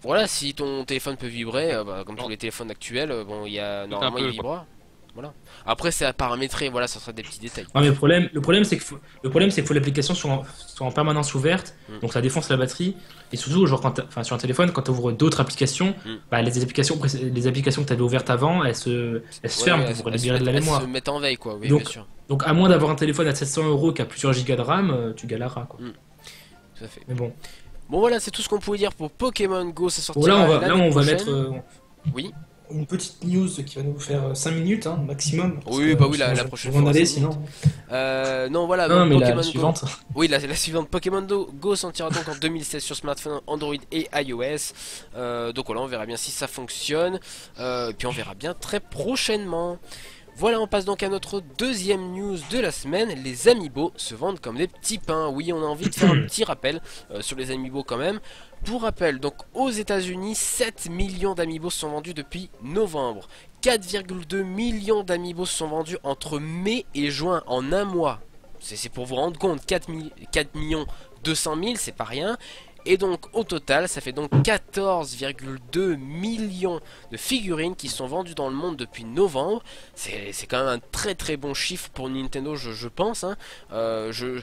Voilà, si ton téléphone peut vibrer, comme tous les téléphones actuels, bon, normalement il vibrera. Voilà. Après, c'est à paramétrer, voilà, ça sera des petits détails. Ouais, mais le problème c'est que faut l'application soit en permanence ouverte, donc ça défonce la batterie. Et surtout, genre, sur un téléphone, quand tu ouvres d'autres applications, bah, les applications que tu avais ouvertes avant, elles se ferment pour libérer de la mémoire. Elles se mettent en veille, quoi. Oui, donc, bien sûr. Donc, à moins d'avoir un téléphone à 700 € qui a plusieurs gigas de RAM, tu galéreras, quoi. Tout à fait. Mais bon. Bon, voilà, c'est tout ce qu'on pouvait dire pour Pokémon Go. Ça sortira on va mettre. Oui. Une petite news qui va nous faire 5 minutes maximum. Oui, bah oui, la prochaine fois. Aller, sinon. Non, voilà. Non, mais Pokémon la suivante. Oui, la suivante. Pokémon Go sortira donc en 2016 sur smartphone, Android et iOS. Donc voilà, on verra bien si ça fonctionne. Et puis on verra bien très prochainement. Voilà, on passe donc à notre deuxième news de la semaine. Les amiibo se vendent comme des petits pains. Oui, on a envie de faire un petit rappel sur les amiibo quand même. Pour rappel, donc aux États-Unis, 7 millions d'amiibo sont vendus depuis novembre. 4,2 millions d'amiibo sont vendus entre mai et juin en un mois. C'est pour vous rendre compte, 4 millions 200 000, c'est pas rien. Et donc au total, ça fait donc 14,2 millions de figurines qui sont vendues dans le monde depuis novembre. C'est quand même un très très bon chiffre pour Nintendo, je pense. Hein. Je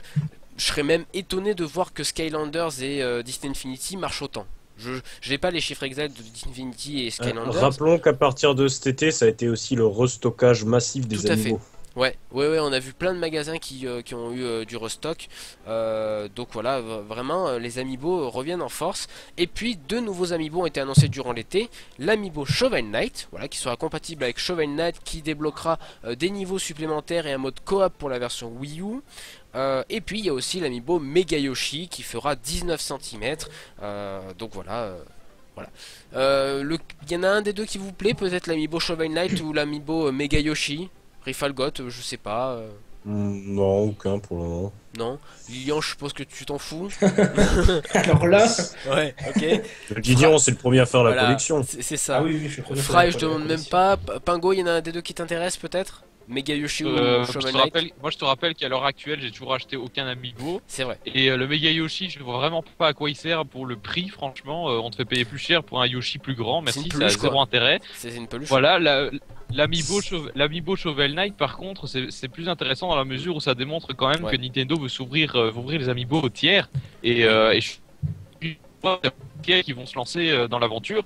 serais même étonné de voir que Skylanders et Disney Infinity marchent autant. Je n'ai pas les chiffres exacts de Disney Infinity et Skylanders. Rappelons qu'à partir de cet été, ça a été aussi le restockage massif des amiibo. Ouais, on a vu plein de magasins qui ont eu du restock. Donc voilà, vraiment, les amiibo reviennent en force. Et puis, deux nouveaux amiibo ont été annoncés durant l'été. L'amiibo Shovel Knight, voilà, qui sera compatible avec Shovel Knight, qui débloquera des niveaux supplémentaires et un mode coop pour la version Wii U. Et puis, il y a aussi l'amiibo Mega Yoshi, qui fera 19 cm. Donc voilà... Il y en a un des deux qui vous plaît, peut-être l'amiibo Shovel Knight ou l'amiibo Mega Yoshi. Rifalgot, je sais pas. Non, aucun pour le moment. Non. Lilian, je suppose que tu t'en fous. Alors là. Ouais, ok. Didion, c'est le premier à faire la collection. C'est ça. Ah oui, je suis le premier. Fry, je demande même pas. Pingo, il y en a un des deux qui t'intéresse peut-être? Mega Yoshi ou Shovel Knight? Moi je te rappelle qu'à l'heure actuelle j'ai toujours acheté aucun amiibo. C'est vrai. Et le Mega Yoshi, je vois vraiment pas à quoi il sert pour le prix, franchement. On te fait payer plus cher pour un Yoshi plus grand, merci, ça a zéro intérêt. C'est une peluche. Voilà, l'amiibo Shovel Knight par contre c'est plus intéressant dans la mesure où ça démontre quand même que Nintendo veut ouvrir les amiibo au tiers. Et je suis qui vont se lancer dans l'aventure.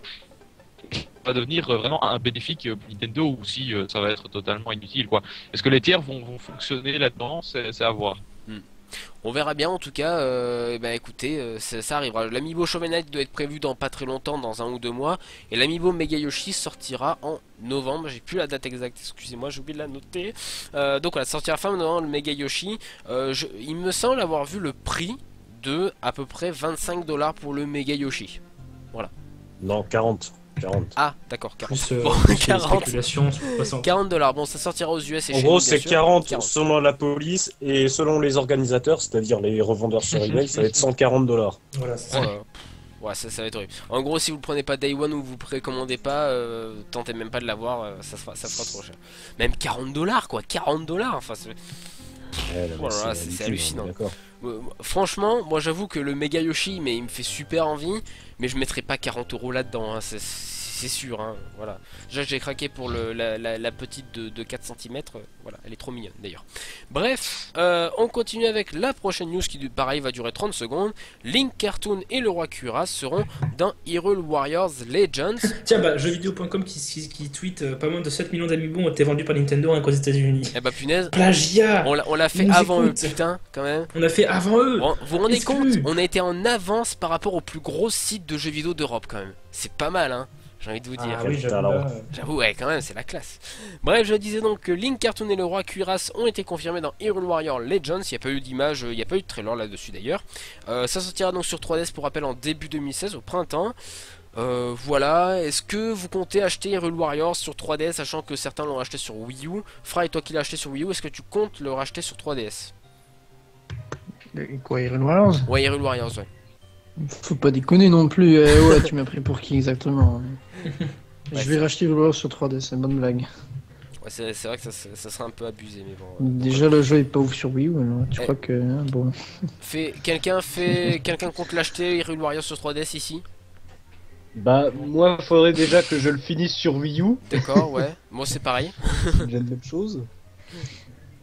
va devenir vraiment un bénéfique pour Nintendo ou si ça va être totalement inutile quoi. Est-ce que les tiers vont fonctionner là-dedans, c'est à voir. On verra bien en tout cas, écoutez, ça arrivera. L'Amiibo Shovel Knight doit être prévu dans pas très longtemps, dans 1 ou 2 mois. Et l'Amiibo Mega Yoshi sortira en novembre, j'ai plus la date exacte, excusez-moi, j'ai oublié de la noter. Donc voilà, sortira fin novembre le Mega Yoshi. Il me semble avoir vu le prix de à peu près 25$ pour le Mega Yoshi. Voilà. Non, 40. Ah, d'accord, 40. Plus, Bon, plus 40. les spéculations, 60. $40. Bon, ça sortira aux US et En chez gros, nous, c'est bien sûr. 40 selon la police et selon les organisateurs, c'est-à-dire les revendeurs sur eBay, ça va être 140$. Voilà, c'est ça. Ouais, ça va être horrible. En gros, si vous le prenez pas Day One ou vous précommandez pas, tentez même pas de l'avoir, ça fera trop cher. Même $40 quoi, $40. Enfin, voilà, c'est hallucinant. Franchement, moi j'avoue que le Mega Yoshi, mais il me fait super envie, mais je mettrai pas 40€ là-dedans, hein, c'est sûr. Hein, voilà. Déjà j'ai craqué pour la petite de 4 cm, voilà, elle est trop mignonne d'ailleurs. Bref, on continue avec la prochaine news qui pareil va durer 30 secondes. Link Cartoon et le roi Cuirass seront dans Hyrule Warriors Legends. Tiens, bah, jeuxvideo.com qui tweet pas moins de 7 millions d'amiibo ont été vendus par Nintendo rien qu'aux États-Unis. Eh bah punaise, Plagiat. on l'a fait Nous avant eux, écoute. putain, quand même. On a fait avant eux. Bon, vous vous rendez Exclu. compte, on a été en avance par rapport aux plus gros sites de jeux vidéo d'Europe quand même. C'est pas mal, hein, j'ai envie de vous dire. Ah oui, j'avoue. Là, J'avoue, ouais, quand même, c'est la classe. Bref, je disais donc que Link Cartoon et le roi Cuirass ont été confirmés dans Hyrule Warrior Legends. Il n'y a pas eu d'image, il n'y a pas eu de trailer là-dessus d'ailleurs. Ça sortira donc sur 3DS pour rappel en début 2016, au printemps. Voilà, est-ce que vous comptez acheter Hyrule Warriors sur 3DS, sachant que certains l'ont acheté sur Wii U? Fry, toi qui l'as acheté sur Wii U, est-ce que tu comptes le racheter sur 3DS? Quoi, Hyrule Warriors? Ouais, Hyrule Warriors, ouais. Faut pas déconner non plus. Ouais, tu m'as pris pour qui exactement? Je vais racheter Hyrule Warriors sur 3D, c'est une bonne blague. Ouais, c'est vrai que ça serait un peu abusé, mais bon. Déjà, le jeu est pas ouf sur Wii U, alors tu crois que. Bon. Quelqu'un compte l'acheter Hyrule Warriors sur 3DS ici? Bah, moi, faudrait déjà que je le finisse sur Wii U. D'accord, ouais. Moi, c'est pareil. C'est déjà la même chose.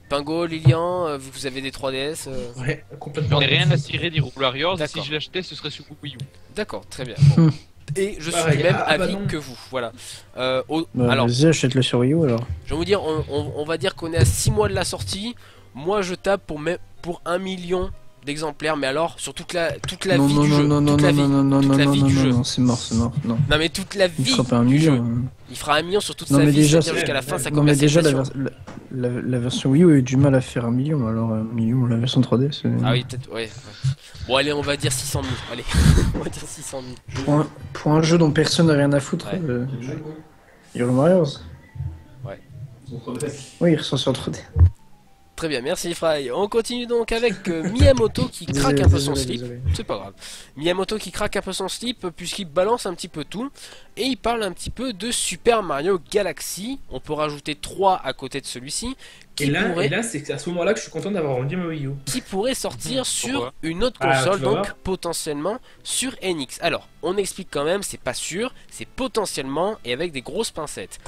Pingo, Lilian, vous avez des 3DS Ouais, complètement. J'en ai rien à cirer d'Hyrule Warriors, et si D'accord. je l'achetais, ce serait sur Wii U. D'accord, très bien. Bon. Et je suis Pareil. du même Ah, bah avis non. que vous, voilà. Bah, Alors, vas-y, achète-le sur Wii U alors. je vais vous dire, on va dire qu'on est à 6 mois de la sortie. Moi, je tape pour 1 million d'exemplaires, mais alors sur toute la non, vie non, du non, jeu. non, non, Toute la non, vie, non, non, toute non, la non, vie non, du non, jeu. non, c'est mort, non. Non, mais toute la Il vie fera pas un du jeu. million. Hein. Il fera 1 million sur toute Non, sa mais vie, déjà, c'est-à-dire jusqu'à la fin de sa Non, mais déjà, commercialisation. la version Wii U a eu du mal à faire 1 million, alors 1 million, la version 3D, c'est. Ah oui, peut-être, ouais. Bon, allez, on va dire 600 000. Allez, on va dire 600 000. Pour un jeu dont personne n'a rien à foutre, Ouais. Hyrule Warriors. Ouais. Oui, il ressort sur 3D. Très bien, merci Fry. On continue donc avec Miyamoto qui craque un peu son slip. C'est pas grave. Miyamoto qui craque un peu son slip puisqu'il balance un petit peu tout. Et il parle un petit peu de Super Mario Galaxy. On peut rajouter 3 à côté de celui-ci. Et là, c'est à ce moment-là que je suis content d'avoir vendu ma Wii U. Qui pourrait sortir sur Pourquoi une autre Ah, console, tu vas donc voir. potentiellement sur NX. Alors, on explique quand même, c'est pas sûr, c'est potentiellement et avec des grosses pincettes.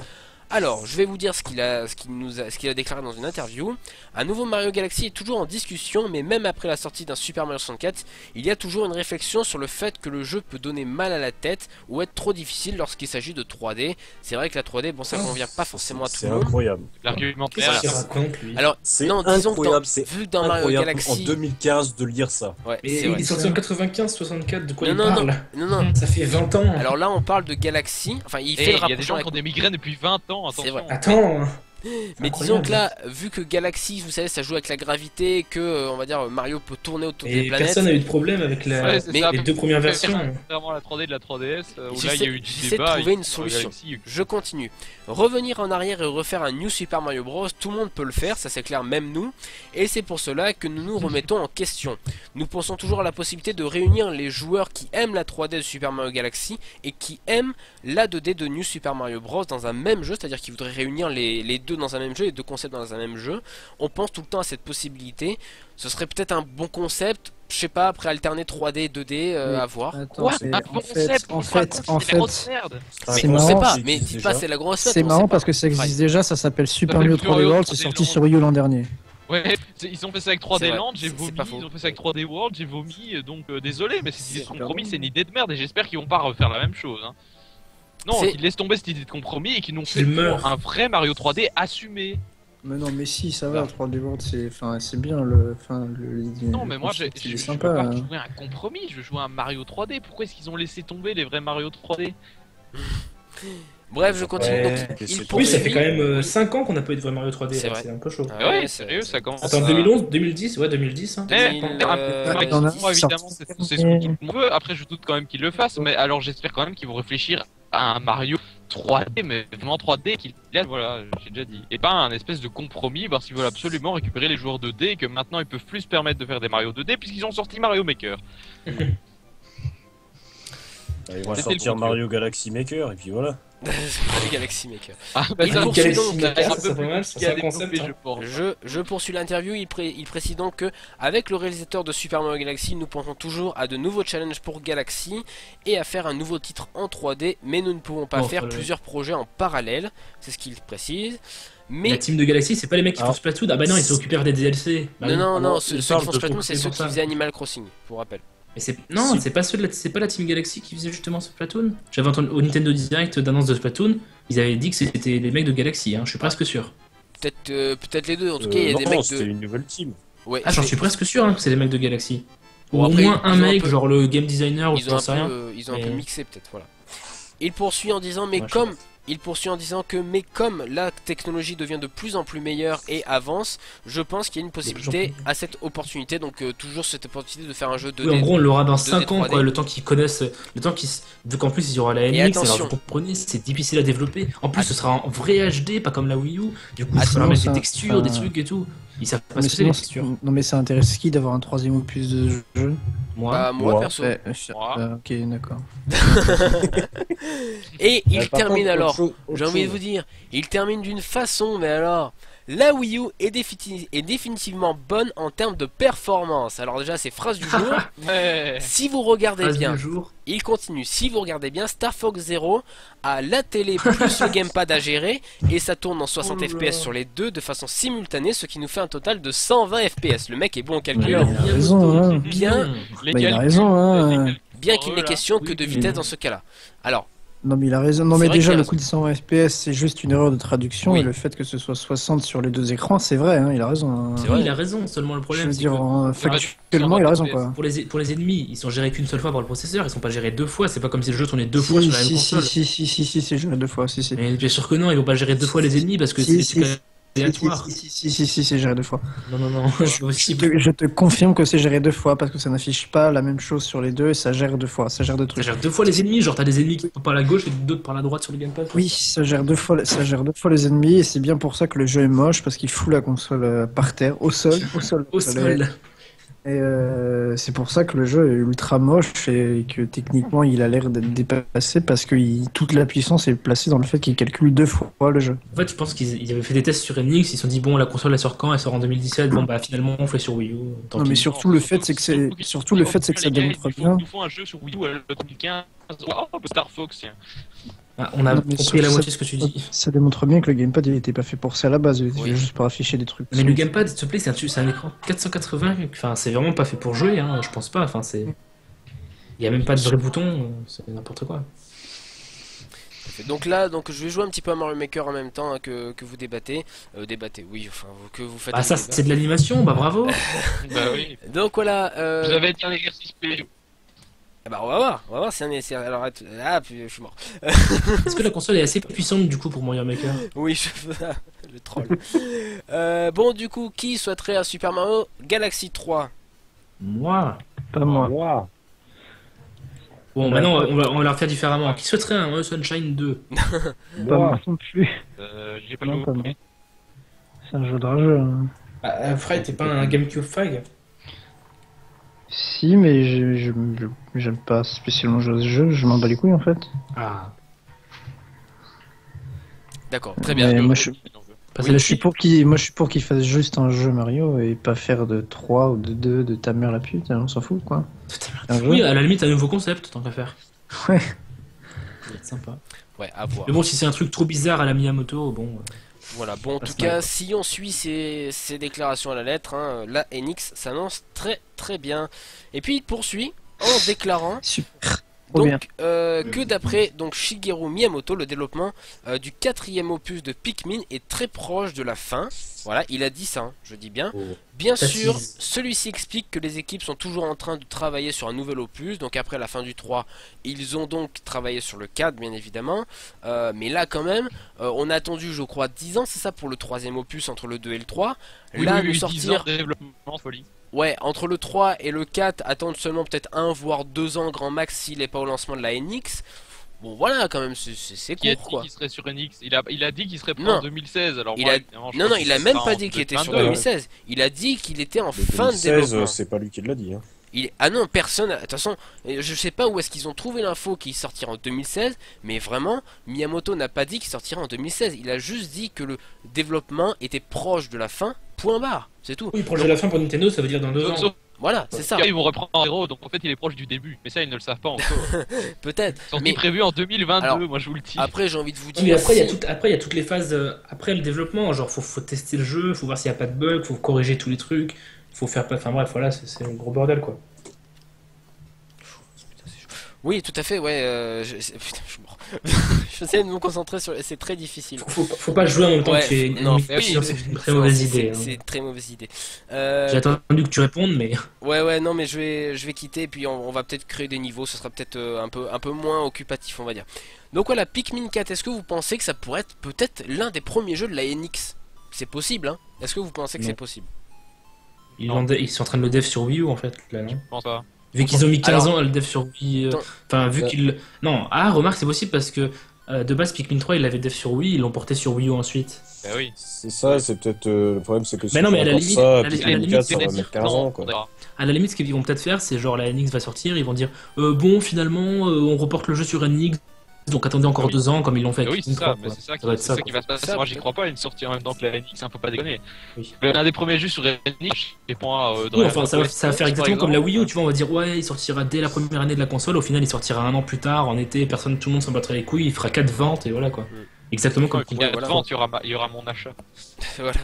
Alors, je vais vous dire ce qu'il a déclaré dans une interview. Un nouveau Mario Galaxy est toujours en discussion, mais même après la sortie d'un Super Mario 64, il y a toujours une réflexion sur le fait que le jeu peut donner mal à la tête ou être trop difficile lorsqu'il s'agit de 3D. C'est vrai que la 3D, bon, ça convient pas forcément à tout C'est le monde. incroyable. L'argumentaire. Qu'est-ce qu'il raconte, lui? Alors, C'est non, disons incroyable, que c'est vu dans Mario incroyable Galaxy, en 2015 de lire ça. ouais, Mais c'est il vrai. est sorti en 95-64, de quoi il Non, parle? non. Ça fait 20 ans. Alors là, on parle de Galaxy. Enfin, il fait Et le il y a des gens rapprochement qui ont des migraines depuis 20 ans, C'est attention. vrai. Attends. Mais incroyable. disons que là, vu que Galaxy, vous savez, ça joue avec la gravité, que on va dire Mario peut tourner autour des Et planètes. personne n'a eu de problème avec Ouais, c'est mais ça, les deux premières versions. Contrairement à la 3D de la 3DS, où J'essaie- là il y a eu du j'essaie de débat. trouver et une sur solution. Galaxy, Je continue. Revenir en arrière et refaire un New Super Mario Bros, tout le monde peut le faire, ça c'est clair, même nous. Et c'est pour cela que nous nous remettons en question. Nous pensons toujours à la possibilité de réunir les joueurs qui aiment la 3D de Super Mario Galaxy et qui aiment la 2D de New Super Mario Bros dans un même jeu, c'est-à-dire qu'ils voudraient réunir les deux dans un même jeu, les deux concepts dans un même jeu. On pense tout le temps à cette possibilité. Ce serait peut-être un bon concept, je sais pas, après alterner 3D et 2D à voir. Attends, Quoi c'est- Un en concept fait, en c'est la grosse fait, merde. c'est Mais on marrant, sait pas, c'est mais existe dis pas déjà. c'est la grosse c'est on marrant sait parce pas. que ça existe Fry. déjà, ça s'appelle Super s'appelle Mario Super 3D Mario World, 3D c'est sorti Land. sur Wii U l'an dernier. Ouais, ils ont fait ça avec 3D C'est vrai, Land, j'ai c'est vomi, pas faux. ils ont fait ça avec 3D World, j'ai vomi, donc désolé, mais C'est ce qu'ils ont super promis bon. c'est une idée de merde et j'espère qu'ils vont pas refaire la même chose. Hein. Non, qu'ils laissent tomber cette idée de compromis et qu'ils n'ont fait un vrai Mario 3D assumé. Mais non, mais si, ça va, 3D World, c'est bien Non, mais moi, je veux pas jouer un compromis, je veux jouer un Mario 3D. Pourquoi est-ce qu'ils ont laissé tomber les vrais Mario 3D? Bref, je continue. Donc, oui, ça fait quand même 5 ans qu'on n'a pas eu de vrai Mario 3D. C'est un peu chaud. Ah ouais, sérieux, ça commence. Attends, 2011, 2010, ouais, 2010. Hein. Évidemment, c'est ce que tout le monde veut. Après, je doute quand même qu'ils le fassent. Mais alors, j'espère quand même qu'ils vont réfléchir à un Mario 3D, mais vraiment 3D qu'il a, voilà, j'ai déjà dit. Et pas un espèce de compromis parce qu'ils veulent absolument récupérer les joueurs 2D et que maintenant ils peuvent plus se permettre de faire des Mario 2D puisqu'ils ont sorti Mario Maker. Ils vont sortir Mario Galaxy Maker et puis voilà. Mario Galaxy Maker. Il poursuit donc, c'est pas mal, c'est un concept. Je poursuis l'interview, il précise donc que avec le réalisateur de Super Mario Galaxy, nous pensons toujours à de nouveaux challenges pour Galaxy et à faire un nouveau titre en 3D, mais nous ne pouvons pas faire plusieurs projets en parallèle, c'est ce qu'il précise. Mais la team de Galaxy, c'est pas les mecs qui font Splatoon. Ah bah non, ils se occupent des DLC. Non, ceux qui font Splatoon, c'est ceux qui faisaient Animal Crossing, pour rappel. Mais c'est pas c'est pas la team Galaxy qui faisait justement Splatoon. J'avais entendu au Nintendo Direct d'annonce de Splatoon, ils avaient dit que c'était les mecs de Galaxy, hein, je suis presque sûr. Peut-être les deux, en tout cas, il y a des mecs de... c'était une nouvelle team. Ouais, j'en suis presque sûr hein, que c'est les mecs de Galaxy. Ou au moins un mec, genre le game designer ou j'en sais rien. Ils ont un peu mixé peut-être, voilà. Il poursuit en disant comme la technologie devient de plus en plus meilleure et avance, je pense qu'il y a une possibilité à cette opportunité, donc toujours cette opportunité de faire un jeu 2D. Oui, en gros on l'aura dans 5 ans, quoi, le temps qu'ils connaissent, vu qu'en plus il y aura la NX, alors vous comprenez, c'est difficile à développer. En plus ce sera en vrai HD, pas comme la Wii U, du coup il faudra mettre des textures, des trucs et tout. Ils savent pas ce que c'est les textures. Non mais ça intéresse qui d'avoir un 3ème opus de jeu? Moi perso. Ok, d'accord. Et il termine alors, j'ai envie de vous dire, il termine d'une façon, mais alors, la Wii U est définitivement bonne en termes de performance. Alors déjà, c'est phrase du jour. Si vous regardez bien, il continue, si vous regardez bien, Star Fox Zero a la télé plus le gamepad à gérer, et ça tourne en 60 FPS sur les deux de façon simultanée, ce qui nous fait un total de 120 FPS. Le mec est bon en calcul. Il a raison, hein. Bien, il a raison, hein. Bien qu'il n'ait question que de vitesse dans ce cas-là. Alors, non mais il a raison. Non mais déjà le coup de 120 FPS c'est juste une erreur de traduction et le fait que ce soit 60 sur les deux écrans c'est vrai, hein, il a raison. Hein. C'est vrai, il a raison. Seulement le problème, c'est que factuellement il a raison quoi. Pour les ennemis, ils sont gérés qu'une seule fois par le processeur, ils sont pas gérés deux fois. C'est pas comme si le jeu tournait deux fois sur la même console. Si, c'est géré deux fois. Si. Mais bien sûr que non, ils vont pas gérer deux fois les ennemis parce que c'est Si, c'est géré deux fois. Non. Je te confirme que c'est géré deux fois parce que ça n'affiche pas la même chose sur les deux et ça gère deux fois. Ça gère deux trucs. Ça gère deux fois les ennemis, genre t'as des ennemis qui sont par la gauche et d'autres par la droite sur le gamepad. Oui, ça gère deux fois les ennemis et c'est bien pour ça que le jeu est moche parce qu'il fout la console par terre, au sol. Et c'est pour ça que le jeu est ultra moche et que techniquement il a l'air d'être dépassé parce que toute la puissance est placée dans le fait qu'il calcule deux fois le jeu. En fait, je pense qu'ils avaient fait des tests sur NX, ils se sont dit bon la console elle sort quand? Elle sort en 2017. Bon bah finalement on fait sur Wii U. Non mais surtout le fait c'est que ça démontre bien. Ils font un jeu sur Wii U le 2015. Oh, le Star Fox tiens. On a compris la moitié de ce que tu dis. Ça démontre bien que le gamepad il était pas fait pour ça à la base, il était juste pour afficher des trucs. Mais le gamepad, s'il te plaît, c'est un écran 480, enfin c'est vraiment pas fait pour jouer, hein, je pense pas, enfin c'est... Il y a même pas de vrai bouton, c'est n'importe quoi. Donc là, je vais jouer un petit peu à Mario Maker en même temps hein, que vous débattez. Oui, enfin, que vous faites... Ah ça c'est de l'animation, bah bravo. Bah oui. Donc voilà... Vous avez été un exercice PJ. Bah on va voir si alors puis je suis mort. Est-ce que la console est assez puissante du coup pour Mario Maker? Oui, le troll. Bon du coup, qui souhaiterait un Super Mario Galaxy 3? Moi. Pas moi. Bon, maintenant on va la refaire différemment. Qui souhaiterait un Mario Sunshine 2? Pas moi non plus. J'ai pas joué. C'est un jeu de rageux. Hein. Fred, t'es pas un GameCube fag? Si, mais j'aime pas spécialement jouer à ce jeu, je m'en bats les couilles en fait. Ah. D'accord, très bien. Moi je suis pour qu'il fasse juste un jeu Mario et pas faire de 3 ou de 2 de ta mère la pute, on s'en fout quoi. Oui, à la limite un nouveau concept, tant qu'à faire. Ouais. C'est sympa. Ouais, à voir. Mais bon, si c'est un truc trop bizarre à la Miyamoto, bon... Voilà, bon en tout cas, si on suit ces déclarations à la lettre, hein, la NX s'annonce très très bien. Et puis il poursuit en déclarant... Super. Donc, que d'après donc Shigeru Miyamoto, le développement du 4e opus de Pikmin est très proche de la fin. Voilà, il a dit ça, hein, je dis bien. Bien sûr, celui-ci explique que les équipes sont toujours en train de travailler sur un nouvel opus. Donc après la fin du 3, ils ont donc travaillé sur le 4, bien évidemment. Mais là, quand même, on a attendu, je crois, 10 ans, c'est ça, pour le 3e opus, entre le 2 et le 3. Là, oui, nous 10 sortir... ans de développement, folie. Ouais, entre le 3 et le 4, attendre seulement peut-être 1 voire 2 ans grand max s'il n'est pas au lancement de la NX. Bon voilà, quand même, c'est court, quoi. Il a dit qu'il serait sur NX. Il a dit qu'il serait prêt en 2016. Alors il a même pas dit qu'il était sur 2016. Il a dit qu'il était en fin de développement. C'est pas lui qui l'a dit. Hein. Ah non, personne. De toute façon, je sais pas où est-ce qu'ils ont trouvé l'info qu'il sortira en 2016, mais vraiment, Miyamoto n'a pas dit qu'il sortira en 2016. Il a juste dit que le développement était proche de la fin. Point barre, c'est tout. Oui, proche de la fin pour Nintendo, ça veut dire dans 2 ans. Voilà, c'est ça. Ils vont reprendre en héros, donc en fait il est proche du début. Mais ça, ils ne le savent pas encore. Peut-être. Mais prévu en 2022, alors, moi je vous le dis. Après, j'ai envie de vous dire. Mais après, il y a toutes les phases après le développement. Genre, faut tester le jeu, faut voir s'il n'y a pas de bug, faut corriger tous les trucs, faut faire pas. Enfin bref, voilà, c'est un gros bordel, quoi. Oui, tout à fait, ouais. Putain, je suis mort. J'essaie de me concentrer sur. C'est très difficile. Faut pas jouer en même temps que tu es. Non, c'est une très mauvaise idée. C'est une très mauvaise idée. J'ai attendu que tu répondes, mais. Ouais, non, mais je vais quitter, puis on va peut-être créer des niveaux. Ce sera peut-être un peu moins occupatif, on va dire. Donc voilà, Pikmin 4. Est-ce que vous pensez que ça pourrait être peut-être l'un des premiers jeux de la NX? C'est possible, hein? Est-ce que vous pensez que c'est possible? Ils sont en train de le dev sur Wii U en fait, là, non? Je pense pas. Vu qu'ils ont mis 15 ans à le dev sur Wii, enfin vu qu'ils... Non, remarque, c'est possible parce que de base Pikmin 3 ils l'avaient dev sur Wii, ils l'ont porté sur Wii U ensuite. Bah oui. C'est ça, c'est peut-être le problème, c'est que mais non, mais à la limite, ça, Pikmin 4 ça va mettre 15 ans quoi. À la limite, ce qu'ils vont peut-être faire, c'est genre la NX va sortir, ils vont dire bon finalement on reporte le jeu sur NX. Donc attendez encore 2 ans comme ils l'ont fait avec Pikmin 3. C'est ça qui va se passer. Moi j'y crois pas, une sortie en même temps que la NX, faut pas déconner. Un des premiers jeux sur NX, je réponds enfin, ça va faire exactement comme la Wii U, tu vois, on va dire ouais, il sortira dès la première année de la console, au final il sortira 1 an plus tard, en été, tout le monde s'en battrait les couilles, il fera 4 ventes et voilà quoi. Exactement comme il y a 4 ventes, il y aura mon achat. Voilà.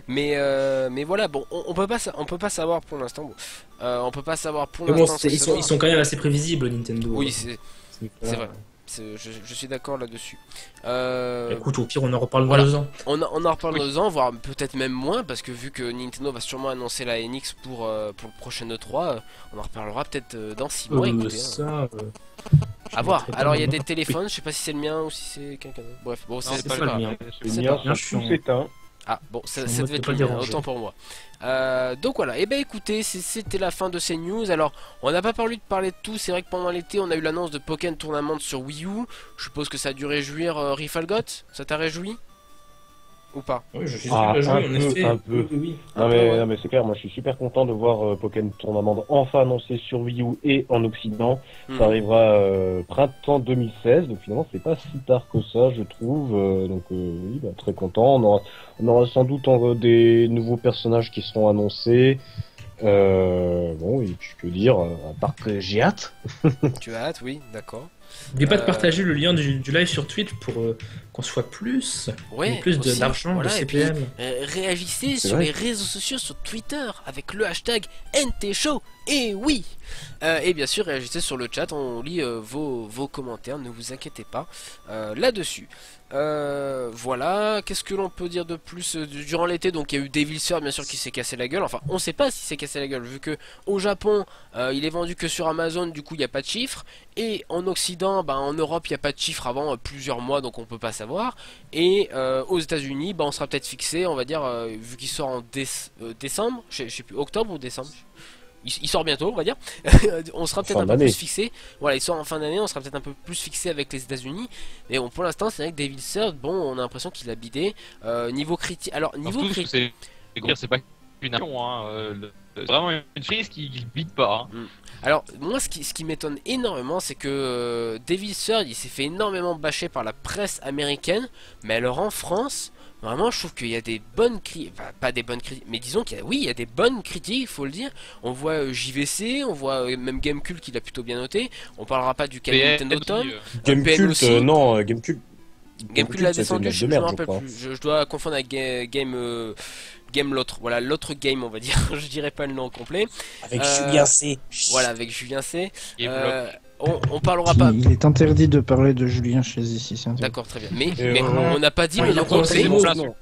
Mais voilà, bon, on peut pas savoir pour l'instant. On peut pas savoir pour l'instant. Ils sont quand même assez prévisibles Nintendo. Oui, c'est vrai. Je suis d'accord là-dessus. Écoute, au pire, on en reparle dans 2 ans. On en reparle dans 2 ans, voire peut-être même moins, parce que vu que Nintendo va sûrement annoncer la NX pour le prochain E3, on en reparlera peut-être dans 6 mois. Écoutez, à voir. Alors, il y a des téléphones, je sais pas si c'est le mien ou si c'est quelqu'un d'autre. Bref, bon, c'est pas le mien. C'est le mien, je suis éteint. Ah bon, ça devait être le mien, autant pour moi. Donc voilà, et ben écoutez, c'était la fin de ces news. Alors, on n'a pas parlé de tout. C'est vrai que pendant l'été, on a eu l'annonce de Pokémon Tournament sur Wii U. Je suppose que ça a dû réjouir Rifalgot. Ça t'a réjoui? Ou pas? Oui, je suis réjoui, un peu. Oui. Non mais c'est clair, moi je suis super content de voir Pokémon Tournament enfin annoncé sur Wii U et en Occident. Ça arrivera printemps 2016, donc finalement c'est pas si tard que ça, je trouve. Donc oui, très content. On aura sans doute des nouveaux personnages qui seront annoncés. Bon, et puis que dire, à part que j'ai hâte. Tu as hâte, oui, d'accord. N'oubliez pas de partager le lien du live sur Twitch pour qu'on soit plus d'argent, de CPM. Réagissez sur les réseaux sociaux, sur Twitter, avec le hashtag NTShow. Et oui, et bien sûr réagissez sur le chat, on lit vos commentaires, ne vous inquiétez pas là-dessus. Voilà, qu'est-ce que l'on peut dire de plus durant l'été? Donc il y a eu Devil Third bien sûr qui s'est cassé la gueule. Enfin on sait pas si s'est cassé la gueule vu que au Japon il est vendu que sur Amazon, du coup il n'y a pas de chiffres. Et en Occident, en Europe il n'y a pas de chiffres avant plusieurs mois, donc on peut pas savoir. Et aux États-Unis on sera peut-être fixé, on va dire, vu qu'il sort en décembre, je sais plus, octobre ou décembre. Il sort bientôt, on va dire. On sera peut-être un peu plus fixé. Voilà, il sort en fin d'année, on sera peut-être un peu plus fixé avec les États-Unis. Mais bon, pour l'instant, c'est vrai que Devil Third, on a l'impression qu'il a bidé. Niveau critique. Alors, niveau critique. C'est pas une action, hein. C'est vraiment une frise qui bide pas. Hein. Alors, moi, ce qui m'étonne énormément, c'est que Devil Third, il s'est fait énormément bâcher par la presse américaine. Mais alors, en France. Vraiment, je trouve qu'il y a des bonnes critiques, enfin pas des bonnes critiques, mais disons qu'il y a des bonnes critiques, il faut le dire. On voit JVC, on voit même Gamecult qui l'a plutôt bien noté. On parlera pas du cas Nintendo Tom. Gamecult, non, Gamecult. Gamecult l'a descendu, je me rappelle plus. Je dois confondre avec Game l'autre, voilà, l'autre game on va dire, je dirais pas le nom complet. Avec Julien C. Voilà, avec Julien C. on parlera pas. Il est interdit de parler de Julien chez ici. D'accord, très bien. Mais on n'a pas dit le nom complet.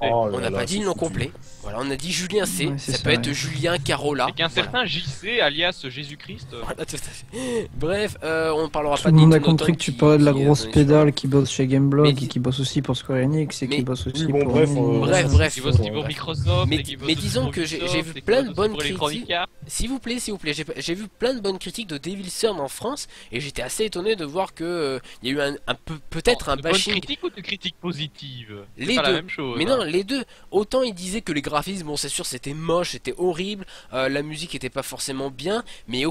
On n'a pas dit le nom complet. Voilà, on a dit Julien C. Ouais, ça peut être Julien Carola. Et qu'un certain JC, alias Jésus-Christ. Voilà, tout à fait. Bref, on parlera tout pas de. Tout le monde a compris que tu parlais de la grosse pédale qui bosse chez Gameblog et qui bosse aussi pour Square Enix et qui bosse aussi pour. Bref. Qui bosse aussi pour Microsoft. Mais disons que j'ai vu plein de bonnes critiques. S'il vous plaît, j'ai vu plein de bonnes critiques de Devil Surge en France et j'étais assez étonné de voir que il y a eu peut-être un bashing. De critiques ou de critiques positives? Les deux. La même chose, mais non, les deux. Autant ils disaient que les graphismes, bon c'est sûr c'était moche, c'était horrible, la musique était pas forcément bien, mais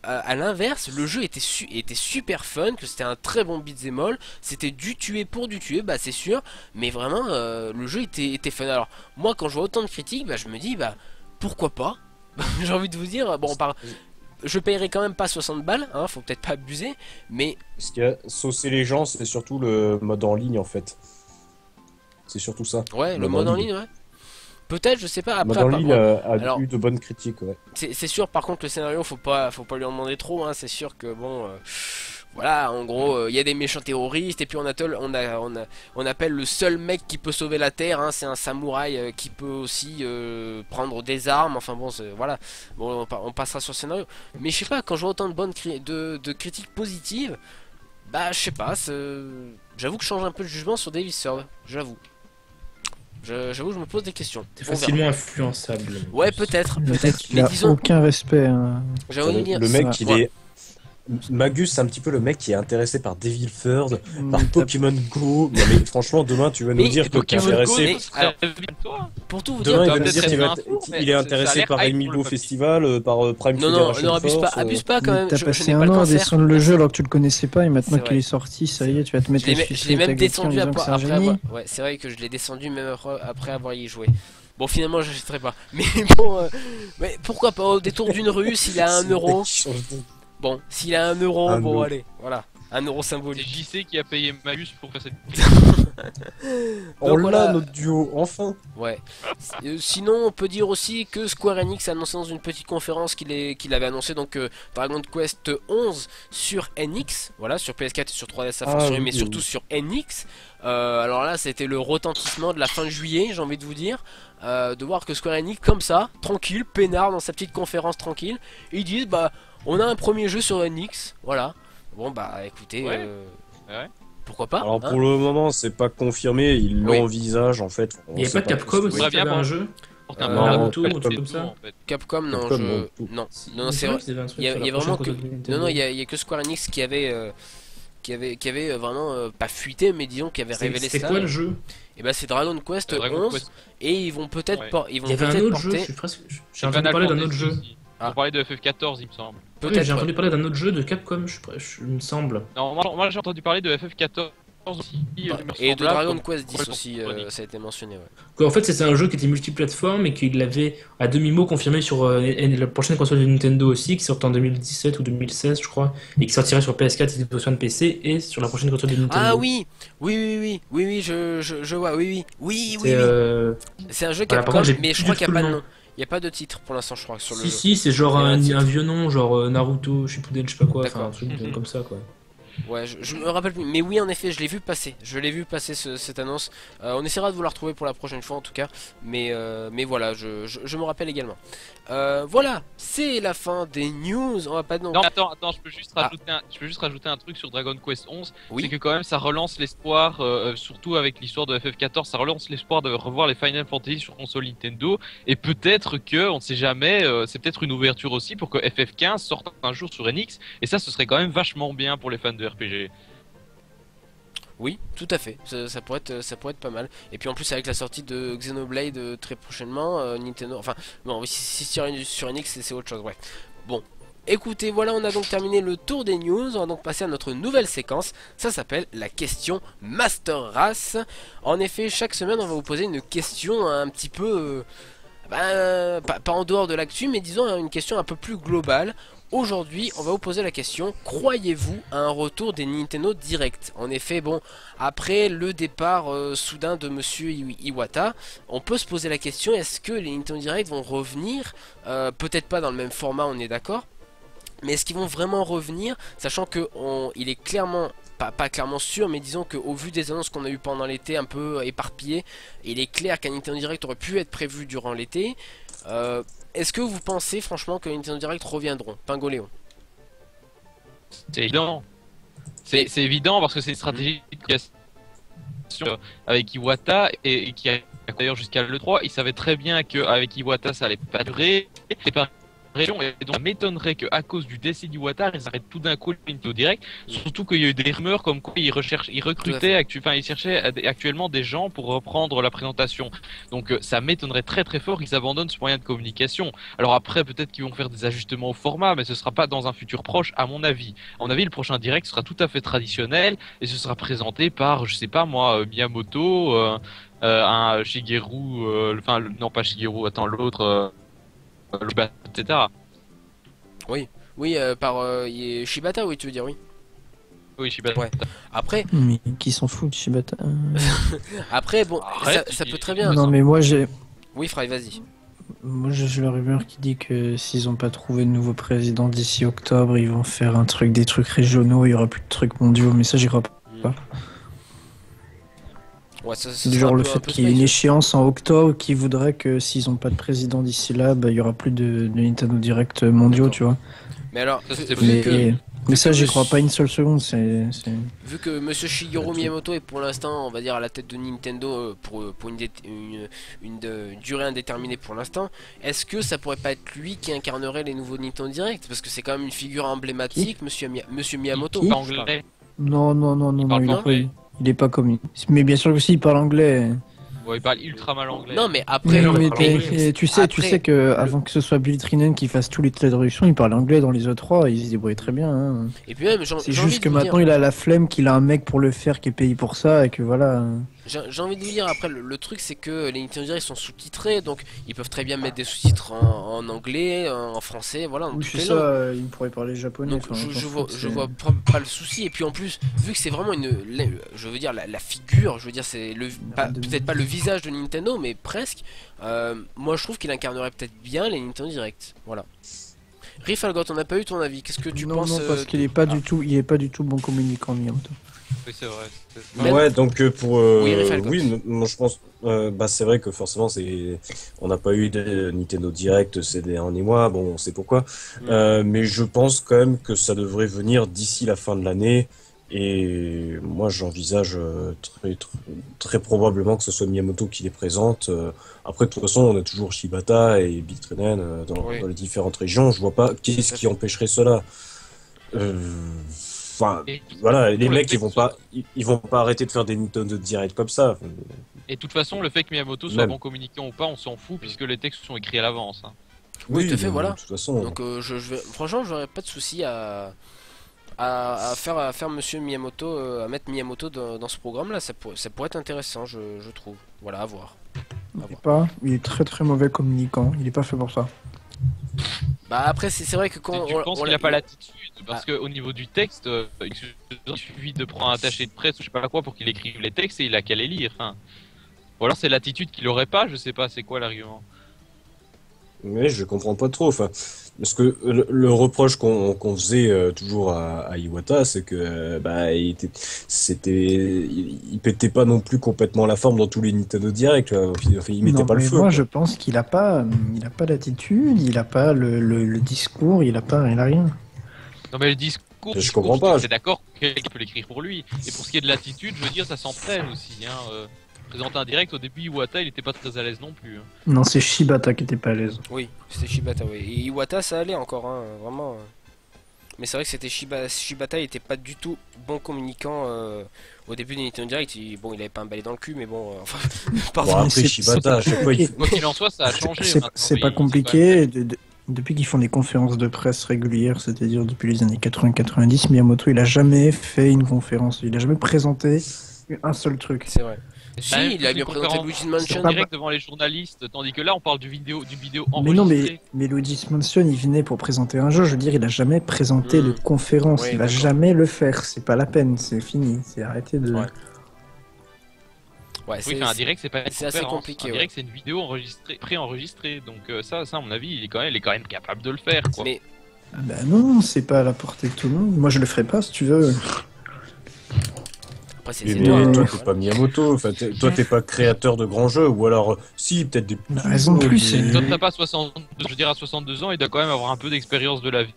à l'inverse, le jeu était super fun, que c'était un très bon beat'em all, c'était du tuer pour du tuer, bah c'est sûr, mais vraiment le jeu était fun. Alors moi quand je vois autant de critiques, bah je me dis bah pourquoi pas. J'ai envie de vous dire, bon je paierai quand même pas 60 balles, hein, faut peut-être pas abuser, mais... Ce qui a saucé les gens, c'est surtout le mode en ligne en fait. C'est surtout ça. Ouais, le mode en ligne, ouais. Peut-être, je sais pas. Après, le mode en ligne a eu de bonnes critiques, ouais. C'est sûr, par contre, le scénario, faut pas lui en demander trop, hein. C'est sûr que bon... voilà, en gros, il y a des méchants terroristes et puis on appelle le seul mec qui peut sauver la terre, hein, c'est un samouraï qui peut aussi prendre des armes. Enfin bon, voilà. Bon, on passera sur le scénario. Mais je sais pas, quand je vois autant de bonnes de critiques positives, bah je sais pas. J'avoue que je change un peu de jugement sur Devil Surge. J'avoue. J'avoue, je me pose des questions. T'es facilement influençable. Ouais, peut-être. Mais disons, aucun respect. Hein. Le mec, il est. Magus, c'est un petit peu le mec qui est intéressé par Devil Third, par Pokémon Go. Non, mais franchement, demain, tu vas nous dire que tu es intéressé. Pour tout vous demain, il va nous dire qu'il est intéressé par Amiibo Festival, par Prime Federation. Non, abuse pas quand même. T'as passé un an à descendre le jeu alors que tu le connaissais pas et maintenant qu'il est sorti, ça y est, tu vas te mettre les Je l'ai même descendu après avoir. Ouais, c'est vrai que je l'ai descendu même après avoir y joué. Bon, finalement, j'achèterai pas. Mais bon, mais pourquoi pas au détour d'une rue s'il a 1€. Bon, s'il a 1€, bon allez, voilà, 1€ symbolique. C'est JC qui a payé Magus pour faire cette... On l'a, notre duo, enfin. Ouais. Sinon, on peut dire aussi que Square Enix a annoncé dans une petite conférence qu'il avait annoncé donc Dragon Quest 11 sur NX, voilà, sur PS4 et sur 3DS à fortiori, mais surtout sur NX. Alors là, c'était le retentissement de la fin de juillet, j'ai envie de vous dire. De voir que Square Enix, comme ça, tranquille, peinard, dans sa petite conférence tranquille, ils disent bah... On a un premier jeu sur NX, voilà. Bon bah écoutez, pourquoi pas. Alors pour le moment c'est pas confirmé, ils l'envisagent en fait. Il n'y a pas de Capcom aussi qui avait un jeu Naruto, un truc comme ça. Capcom non, c'est vrai. Il y a vraiment que il y a que Square Enix qui avait vraiment pas fuité, mais disons qui avait révélé ça. C'est quoi le jeu? Et bah c'est Dragon Quest 11 et ils vont peut-être il y avait un autre jeu, j'ai entendu parler d'un autre jeu. On parlait de FF14, il me semble. Peut-être. J'ai entendu parler d'un autre jeu de Capcom, il me semble. Non, moi j'ai entendu parler de FF14 aussi. Et de Dragon Quest 10 aussi, ça a été mentionné. Ouais. En fait, c'est un jeu qui était multiplateforme et qu'il avait à demi-mot confirmé sur la prochaine console de Nintendo aussi, qui sort en 2017 ou 2016, je crois, et qui sortira sur PS4, Xbox One, PC et sur la prochaine console de Nintendo. Ah oui, je vois, oui. C'est un jeu Capcom, mais je crois qu'il n'y a pas de nom. Il n'y a pas de titre pour l'instant, je crois, sur le jeu. Si, c'est genre un vieux nom, genre Naruto, Shippuden, je sais pas quoi, enfin un truc comme ça, quoi. Ouais, je me rappelle plus, mais oui, en effet, je l'ai vu passer. Cette annonce. On essaiera de vous la retrouver pour la prochaine fois, en tout cas. Mais voilà, je me rappelle également. Voilà, c'est la fin des news. On va pas non. Attends, je peux juste rajouter un truc sur Dragon Quest 11. Oui. C'est que quand même, ça relance l'espoir, surtout avec l'histoire de FF14, ça relance l'espoir de revoir les Final Fantasy sur console Nintendo. Et peut-être que, on ne sait jamais, c'est peut-être une ouverture aussi pour que FF15 sorte un jour sur NX. Et ça, ce serait quand même vachement bien pour les fans de RPG. Oui, tout à fait, ça pourrait être pas mal. Et puis en plus avec la sortie de Xenoblade très prochainement, Nintendo, enfin bon, si sur NX c'est autre chose, ouais. Bon, écoutez, voilà, on a donc terminé le tour des news. On va donc passer à notre nouvelle séquence. Ça s'appelle la question Master Race. En effet, chaque semaine on va vous poser une question un petit peu pas en dehors de l'actu, mais disons une question un peu plus globale. Aujourd'hui, on va vous poser la question, croyez-vous à un retour des Nintendo Direct? En effet, bon, après le départ soudain de Monsieur Iwata, on peut se poser la question, est-ce que les Nintendo Direct vont revenir? Peut-être pas dans le même format, on est d'accord, Mais est-ce qu'ils vont vraiment revenir, sachant que il est clairement, pas clairement sûr, mais disons qu'au vu des annonces qu'on a eu pendant l'été, un peu éparpillées, il est clair qu'un Nintendo Direct aurait pu être prévu durant l'été. Est-ce que vous pensez franchement que Nintendo Direct reviendront, Pingoléon? C'est évident. C'est évident parce que c'est une stratégie de communication avec Iwata et qui a d'ailleurs jusqu'à l'E3. Il savait très bien qu'avec Iwata ça allait pas durer. Et donc ça m'étonnerait qu'à cause du décès d'Iwata, ils arrêtent tout d'un coup le Nintendo Direct. Surtout qu'il y a eu des rumeurs comme quoi ils cherchaient actuellement des gens pour reprendre la présentation. Donc ça m'étonnerait très très fort qu'ils abandonnent ce moyen de communication. Alors après peut-être qu'ils vont faire des ajustements au format, mais ce sera pas dans un futur proche à mon avis. À mon avis le prochain Direct sera tout à fait traditionnel et ce sera présenté par, je sais pas moi, Miyamoto, un Shigeru, non pas Shigeru, attends l'autre... etc. Oui, par Shibata, oui, tu veux dire, oui. Oui, Shibata. Ouais. Après, Mais qui s'en fout de Shibata? après, bon, ça peut très bien. Non, mais moi j'ai. Oui, Fry, vas-y. Moi j'ai la rumeur qui dit que s'ils ont pas trouvé de nouveau président d'ici octobre, ils vont faire des trucs régionaux, il y aura plus de trucs mondiaux, mais ça j'y crois pas. Ouais, Du genre le fait qu'il y ait une échéance en octobre qui voudrait que s'ils ont pas de président d'ici là, bah, il y aura plus de Nintendo Direct mondiaux, tu vois. Mais alors, mais ça j'y crois pas une seule seconde. Vu que Monsieur Shigeru Miyamoto est pour l'instant, on va dire, à la tête de Nintendo pour une durée indéterminée pour l'instant, est-ce que ça pourrait pas être lui qui incarnerait les nouveaux Nintendo Direct? Parce que c'est quand même une figure emblématique, Monsieur Miyamoto. Qui anglais. Non, il est pas comme. Mais bien sûr que si, il parle anglais. Ouais, il parle ultra mal anglais. Non, mais après. Tu sais que avant que ce soit Bill Trinen qui fasse tous les traductions, il parle anglais dans les E3, il se débrouille très bien. Hein. Et puis même, c'est juste que maintenant il a la flemme, qu'il a un mec pour le faire qui est payé pour ça et que voilà. J'ai envie de vous dire, après, le truc c'est que les Nintendo Direct sont sous-titrés, donc ils peuvent très bien mettre des sous-titres en anglais, en français, voilà. Oui, c'est ça, ils pourraient parler japonais. Donc je vois pas le souci, et puis en plus, vu que c'est vraiment je veux dire, la figure, je veux dire, c'est peut-être pas le visage de Nintendo, mais presque, moi je trouve qu'il incarnerait peut-être bien les Nintendo Direct, voilà. Rifalgot, on n'a pas eu ton avis, qu'est-ce que tu penses? Non, parce qu'il est pas du tout, bon communicant, Miyamoto. Oui, c'est vrai. Ouais, donc pour moi je pense c'est vrai que forcément on n'a pas eu de Nintendo Direct ces derniers mois, bon on sait pourquoi, mais je pense quand même que ça devrait venir d'ici la fin de l'année et moi j'envisage très probablement que ce soit Miyamoto qui les présente. Après de toute façon on a toujours Shibata et Bitrenen dans les différentes régions, je vois pas qu'est-ce qui empêcherait cela. Enfin, voilà, les mecs ils vont pas arrêter de faire des Nintendo Direct comme ça. Et de toute façon, le fait que Miyamoto soit bon communicant ou pas, on s'en fout puisque les textes sont écrits à l'avance. Hein. Oui, tout à fait, voilà. De toute façon, donc franchement, j'aurais pas de souci à faire Monsieur Miyamoto, à mettre Miyamoto dans ce programme-là. Ça pourrait être intéressant, je trouve. Voilà, à voir. Il est très très mauvais communicant. Il est pas fait pour ça. Bah après c'est vrai que quand tu penses qu'il a pas l'attitude parce que au niveau du texte il suffit de prendre un attaché de presse ou je sais pas quoi pour qu'il écrive les textes et il a qu'à les lire hein. Ou alors c'est l'attitude qu'il aurait pas, je sais pas c'est quoi l'argument. Mais je comprends pas trop, enfin, parce que le reproche qu'on faisait toujours à Iwata, c'est que il pétait pas non plus complètement la forme dans tous les Nintendo Direct, enfin, il mettait pas le feu. Moi, je pense qu'il a pas l'attitude, il a pas le discours, il a rien. Non mais le discours, je comprends pas. C'est d'accord, quelqu'un peut l'écrire pour lui. Et pour ce qui est de l'attitude, je veux dire, ça s'entraîne aussi. Hein, présenter un direct au début, Iwata il était pas très à l'aise non plus. Hein. Non, c'est Shibata qui était pas à l'aise. Oui, c'était Shibata, oui. Et Iwata ça allait encore, hein, vraiment. Mais c'est vrai que c'était Shibata, il était pas du tout bon communicant au début de Nintendo Direct. Il avait pas un balai dans le cul, mais bon, enfin. Pardon. Bon, après Shibata, à chaque fois, quoi qu'il en soit, ça a changé. C'est pas compliqué. Depuis qu'ils font des conférences de presse régulières, c'est-à-dire depuis les années 80-90, Miyamoto il a jamais fait une conférence, il a jamais présenté un seul truc. C'est vrai. Si, il a bien présenté Luigi's Mansion direct devant les journalistes, tandis que là on parle d'une vidéo enregistrée. Mais Luigi's Mansion il venait pour présenter un jeu, je veux dire, il a jamais présenté de conférence, il va jamais le faire, c'est pas la peine, c'est fini, c'est arrêté de... Ouais, un direct c'est pas une assez compliqué. Un direct c'est une vidéo préenregistrée, donc ça à mon avis il est quand même capable de le faire quoi. Bah non, c'est pas à la portée de tout le monde. Moi je le ferai pas si tu veux. Après, c'est Mais toi, t'es pas Miyamoto, enfin, toi, t'es pas créateur de grands jeux, ou alors, si, peut-être des petits. Raison de plus. Quand t'as pas 62, je veux dire, à 62 ans, il doit quand même avoir un peu d'expérience de la vie,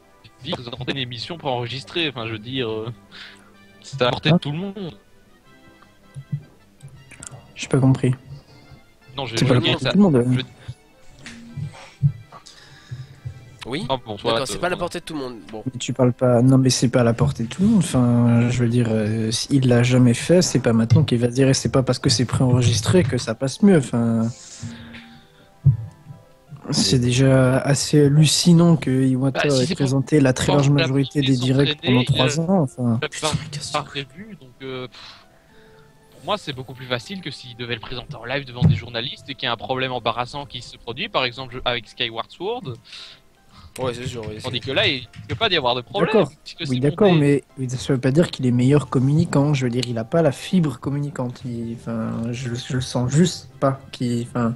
présenter une émission pour enregistrer, enfin, je veux dire, c'est à la portée de tout le monde. J'ai pas compris. Non, j'ai C'est pas la portée de tout le monde. Oui, Ah bon, d'accord, c'est pas à la portée de tout le monde. Bon. Tu parles pas. Non, mais c'est pas à la portée de tout le monde. Enfin, je veux dire, il l'a jamais fait, c'est pas maintenant qu'il va se dire, et c'est pas parce que c'est préenregistré que ça passe mieux. Enfin. C'est déjà assez hallucinant que Iwata ait présenté la très large majorité des directs pendant 3 ans. Enfin. Pas prévu, donc pour moi c'est beaucoup plus facile que s'il devait le présenter en live devant des journalistes et qu'il y a un problème embarrassant qui se produit, par exemple avec Skyward Sword. Ouais, c'est sûr. Tandis que là, il ne peut pas y avoir de problème. D'accord. Oui, d'accord, mais ça veut pas dire qu'il est meilleur communicant. Je veux dire, il a pas la fibre communicante. Enfin, je le sens juste pas. Enfin.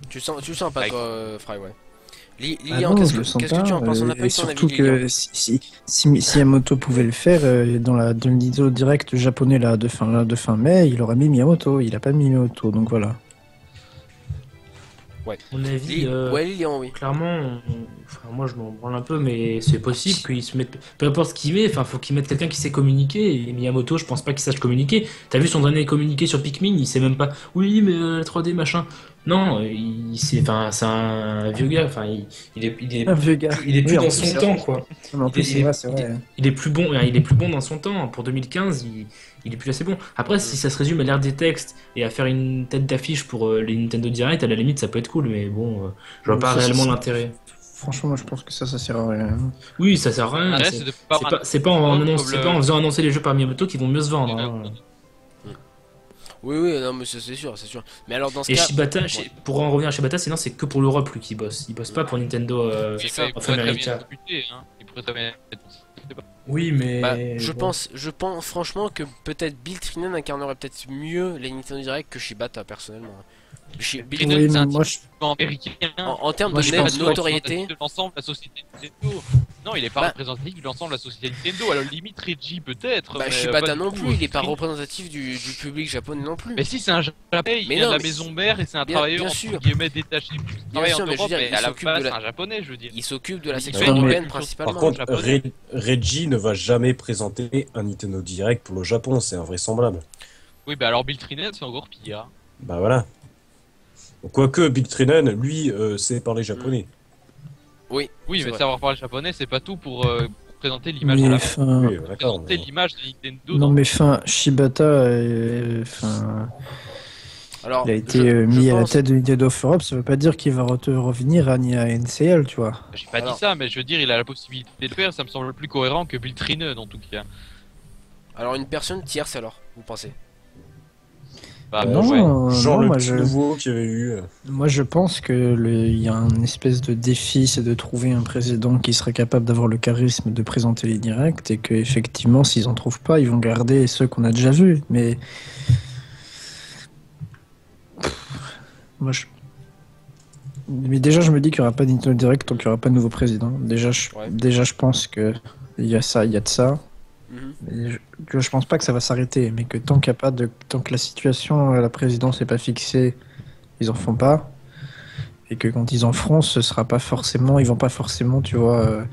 Tu le sens pas, toi, Fry, ouais. Lilian, qu'est-ce que tu en penses? On n'a pas eu ton avis, surtout que si Miyamoto pouvait le faire, dans le Nintendo Direct japonais là, de fin mai, il aurait mis Miyamoto. Il a pas mis Miyamoto, donc voilà. Ouais. Mon avis, ouais, Lilian, oui. Clairement, enfin, moi je m'en branle un peu, mais c'est possible qu'il se mette. Peu importe ce qu'il met, enfin, faut qu'il mette quelqu'un qui sait communiquer. Et Miyamoto, je pense pas qu'il sache communiquer. T'as vu son dernier communiqué sur Pikmin, il sait même pas. Oui, mais la 3D machin. Non, c'est un vieux gars. Enfin, il est un vieux gars. Il est plus oui, dans son temps, quoi. Non, en plus, c'est vrai. Il est plus bon. Il est plus bon dans son temps. Pour 2015, il est plus assez bon. Après, si ça se résume à lire des textes et à faire une tête d'affiche pour les Nintendo Direct, à la limite, ça peut être cool, mais bon, je vois pas réellement l'intérêt. Franchement, moi je pense que ça sert à rien. Oui, ça sert à rien. C'est pas en faisant annoncer les jeux par Miyamoto qu'ils vont mieux se vendre. Hein. Oui, non, mais c'est sûr. Mais alors dans ce cas. Et Shibata, pour en revenir à Shibata, sinon c'est que pour l'Europe lui qui bosse. Il bosse pas pour Nintendo of America. Oui, mais je pense franchement que peut-être Bill Trinen incarnerait peut-être mieux les Nintendo Direct que Shibata personnellement. Bill Trinen, c'est un type américain. En termes de notoriété de l'ensemble de la société Nintendo. Non, il est pas représentatif de l'ensemble de la société Nintendo. À la limite, Reggie peut-être. Shibata non plus, il est pas représentatif du public japonais non plus. Mais si, c'est un japonais, il vient de la maison mère et c'est un travailleur entre guillemets détaché. Bien sûr, mais je veux dire, à la base, c'est un japonais, je veux dire. Il s'occupe de la section européenne principalement. Par contre, Reggie ne va jamais présenter un Nintendo Direct pour le Japon, c'est invraisemblable. Oui, bah alors Bill Trinen, c'est encore pire. Bah voilà. Quoique Bill Trinen, lui, sait parler japonais. Oui, mais savoir parler japonais, c'est pas tout pour présenter l'image de la présenter l'image de Nintendo. Non, mais Shibata, alors, il a été mis à la tête de Nintendo of Europe, ça veut pas dire qu'il va revenir à NCL, tu vois. J'ai pas dit ça, mais je veux dire, il a la possibilité de le faire, ça me semble plus cohérent que Bill Trinen en tout cas. Alors, une personne tierce alors, vous pensez? Genre le petit nouveau qu'il y avait eu. Moi je pense qu'il y a un espèce de défi, c'est de trouver un président qui serait capable d'avoir le charisme de présenter les directs et qu'effectivement s'ils en trouvent pas, ils vont garder ceux qu'on a déjà vus. Mais mais déjà je me dis qu'il n'y aura pas d'Nintendo Direct tant qu'il n'y aura pas de nouveau président. Déjà je pense que il y a de ça. Mais je pense pas que ça va s'arrêter, mais que tant que la situation à la présidence n'est pas fixée, ils en font pas, et que quand ils en feront, ce sera pas forcément, ils vont pas forcément, tu vois.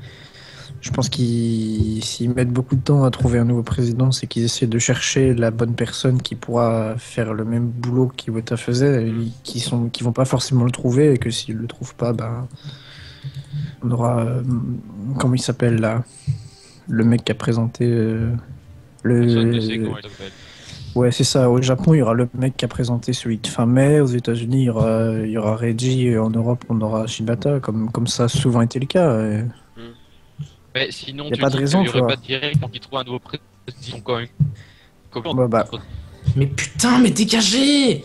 Je pense s'ils mettent beaucoup de temps à trouver un nouveau président, c'est qu'ils essaient de chercher la bonne personne qui pourra faire le même boulot qu'Iwata faisait, qui vont pas forcément le trouver, et que s'ils le trouvent pas, on aura comment il s'appelle là. Le mec qui a présenté Ouais, c'est ça. Au Japon, il y aura le mec qui a présenté celui de fin mai. Aux États-Unis, il y aura Reggie. Et en Europe, on aura Shibata, comme ça a souvent été le cas. Mais sinon, y a pas de raison, il n'y aurait pas de direct pour qu'ils trouvent un nouveau président quand même. Mais putain, mais dégagez!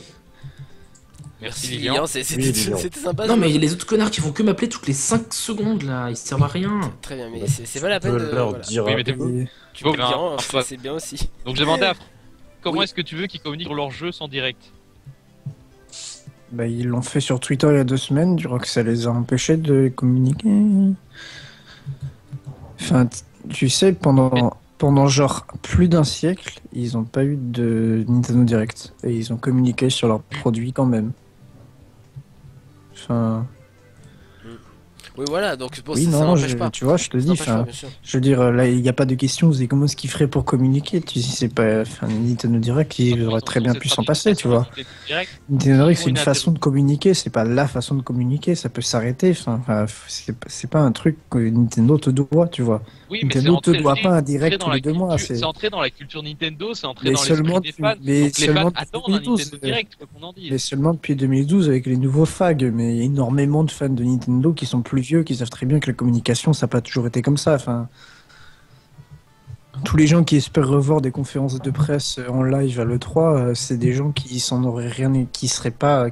Merci Lilian, c'était sympa. Non, mais il y a les autres connards qui vont que m'appeler toutes les 5 secondes là, ils servent à rien. Très bien, mais c'est pas la peine de leur dire. Oui, mais tu peux le dire, c'est bien aussi. Donc j'ai demandé à comment est-ce que tu veux qu'ils communiquent sur leur jeu sans direct? Bah, ils l'ont fait sur Twitter il y a 2 semaines, je crois que ça les a empêchés de communiquer. Enfin, tu sais, pendant genre plus d'un siècle, ils n'ont pas eu de Nintendo Direct. Et ils ont communiqué sur leurs produits quand même. Enfin... Oui, voilà, donc bon, oui, ça non, n'empêche pas. tu vois, je te dis, je veux dire, là, il n'y a pas de question, c'est comment est-ce qu'ils feraient pour communiquer. Tu sais, c'est pas, enfin, Nintendo Direct, ils auraient très bien pu s'en passer, tu vois. Nintendo Direct, c'est une façon de communiquer, c'est pas la façon de communiquer, ça peut s'arrêter. Enfin, c'est pas un truc que Nintendo te doit, tu vois. Oui, Nintendo te doit pas un direct tous les 2 mois. C'est entré dans la culture Nintendo, c'est entré dans l'esprit des fans. Mais donc les fans attendent un Nintendo Direct, quoi qu'on en dise. Mais seulement depuis 2012 avec les nouveaux FAG. Mais il y a énormément de fans de Nintendo qui sont plus vieux, qui savent très bien que la communication, ça n'a pas toujours été comme ça. Enfin, tous les gens qui espèrent revoir des conférences de presse en live à l'E3, c'est des gens qui s'en auraient rien, qui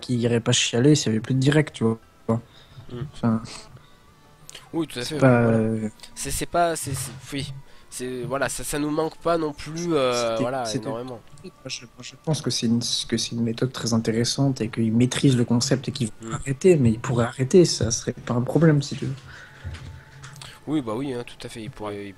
iraient pas chialer s'il n'y avait plus de direct, tu vois. Enfin, oui, tout à fait. Oui. Voilà, ça nous manque pas non plus énormément. Je pense que c'est une méthode très intéressante et qu'ils maîtrisent le concept et qu'ils vont arrêter, mais ils pourraient arrêter, ça serait pas un problème si tu veux. Oui, bah oui, hein, tout à fait, ils pourraient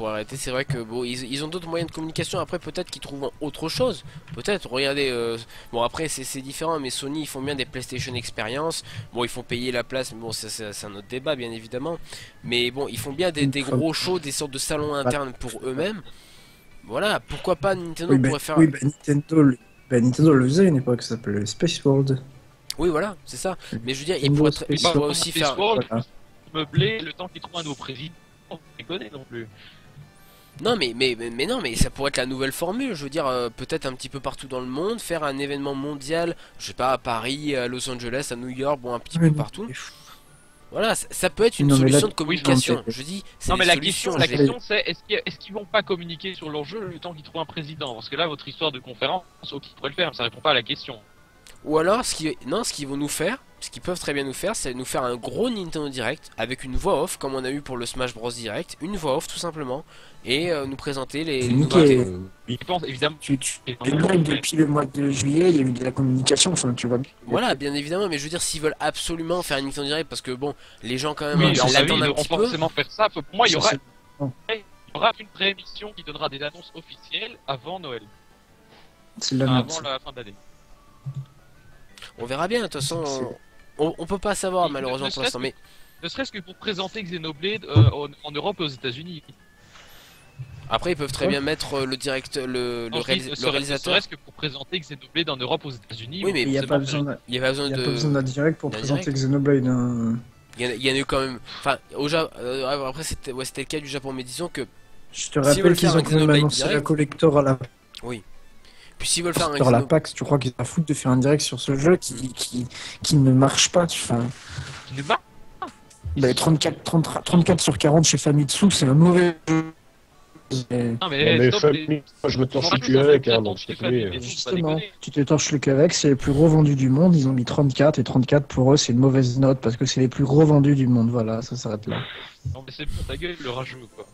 arrêter. C'est vrai que bon, ils ont d'autres moyens de communication. Après, peut-être qu'ils trouveront autre chose. Peut-être, regardez. Bon, après, c'est différent, mais Sony, ils font bien des PlayStation Experience. Bon, ils font payer la place, mais bon, c'est un autre débat, bien évidemment. Mais bon, ils font bien des gros shows, des sortes de salons internes pour eux-mêmes. Voilà, pourquoi pas Nintendo pourrait faire. Oui, Nintendo le faisait à une époque, ça s'appelle Space World. Oui, voilà, c'est ça. Mais je veux dire, ils pourraient aussi faire. Meubler le temps qu'ils trouvent un nouveau président. Non plus. Non mais ça pourrait être la nouvelle formule, je veux dire peut-être un petit peu partout dans le monde, faire un événement mondial, je sais pas à Paris, à Los Angeles, à New York, bon un petit peu partout. Voilà, ça peut être une solution de communication. Je dis, non mais la question c'est est-ce qu'ils vont pas communiquer sur leur jeu le temps qu'ils trouvent un président? Parce que là votre histoire de conférence, ok, ils pourraient le faire, mais ça répond pas à la question. Ou alors ce qu'ils vont nous faire, ce qu'ils peuvent très bien nous faire, c'est nous faire un gros Nintendo Direct avec une voix off comme on a eu pour le Smash Bros Direct, une voix off tout simplement, et nous présenter les nouveautés. Je pense évidemment. Depuis le mois de juillet, il y a eu de la communication, enfin tu vois. Voilà, bien évidemment, mais je veux dire s'ils veulent absolument faire un Nintendo Direct parce que bon, les gens quand même l'attendent un petit peu. Forcément faire ça. Pour moi, il y aura une préémission qui donnera des annonces officielles avant Noël. Avant la fin d'année. On verra bien, de toute façon, on peut pas savoir malheureusement pour l'instant, mais... Ne serait-ce que pour présenter Xenoblade en Europe et aux États-Unis. Après, ils peuvent très bien mettre le réalisateur. Ne serait-ce que pour présenter Xenoblade en Europe aux États-Unis. Oui, mais il n'y a pas besoin d'un direct pour présenter Xenoblade. Il y en a eu quand même. Enfin, après, c'était le cas du Japon, mais disons que. Je te rappelle qu'ils ont quand même annoncé la collector à la. Oui. Puis s'ils veulent faire un Xenoblade. La PAX, tu crois qu'ils ont foutu de faire un direct sur ce jeu qui ne marche pas, tu fais. Qui ne marche pas 34 sur 40 chez Famitsu, c'est un mauvais jeu. Non mais je me torche le cul avec, donc justement, tu te torches le cul avec, c'est les plus gros vendus du monde, ils ont mis 34, et 34 pour eux c'est une mauvaise note, parce que c'est les plus gros vendus du monde, voilà, ça s'arrête là. Non mais c'est pour ta gueule le rageux quoi.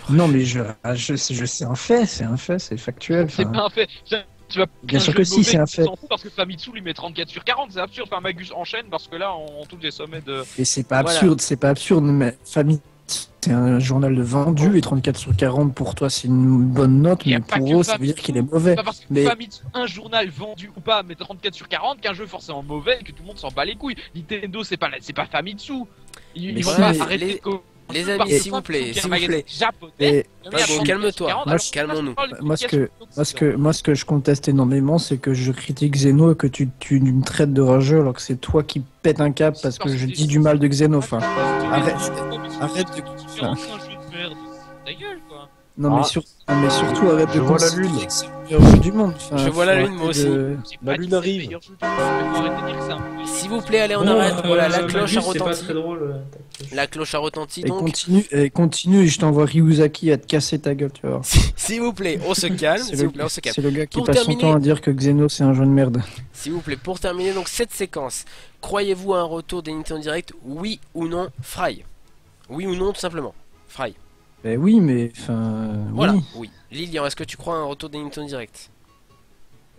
Non mais c'est un fait, c'est factuel. C'est pas un fait. Tu vas bien sûr que si, c'est un fait. Parce que Famitsu lui met 34 sur 40, c'est absurde. Enfin, Magus enchaîne parce que là, on touche des sommets de. Et c'est pas absurde, mais Famitsu, c'est un journal de vendu et 34 sur 40 pour toi, c'est une bonne note, mais pour eux, ça veut dire qu'il est mauvais. Pas parce que Famitsu, un journal vendu ou pas, mais 34 sur 40, qu'un jeu forcément mauvais et que tout le monde s'en bat les couilles. Nintendo, c'est pas Famitsu. Ils vont pas arrêter de. Les amis, s'il vous plaît. Calme-toi, calmons-nous. Moi, ce que je conteste énormément, c'est que je critique Xeno et que tu me traites de rageux alors que c'est toi qui pètes un cap parce que je dis du mal de Xeno. Enfin, arrête de. C'est un jeu de merde. Ta gueule, quoi. Non, mais surtout arrête de considérer que c'est le meilleur jeu du monde. Enfin, je vois la lune, moi aussi. La lune arrive. S'il vous plaît, allez, on arrête. Voilà, la cloche a retenti. La cloche a retenti, donc. Continue et je t'envoie Ryuzaki à te casser ta gueule, tu vois. S'il vous plaît, on se calme. C'est le gars qui passe son temps à dire que Xeno c'est un jeu de merde. S'il vous plaît, pour terminer donc cette séquence, croyez-vous à un retour des Nintendo Direct, oui ou non, Fry? Oui ou non, tout simplement, Fry. Ben oui, mais enfin. Voilà, oui. Lilian, est-ce que tu crois à un retour des Nintendo Direct?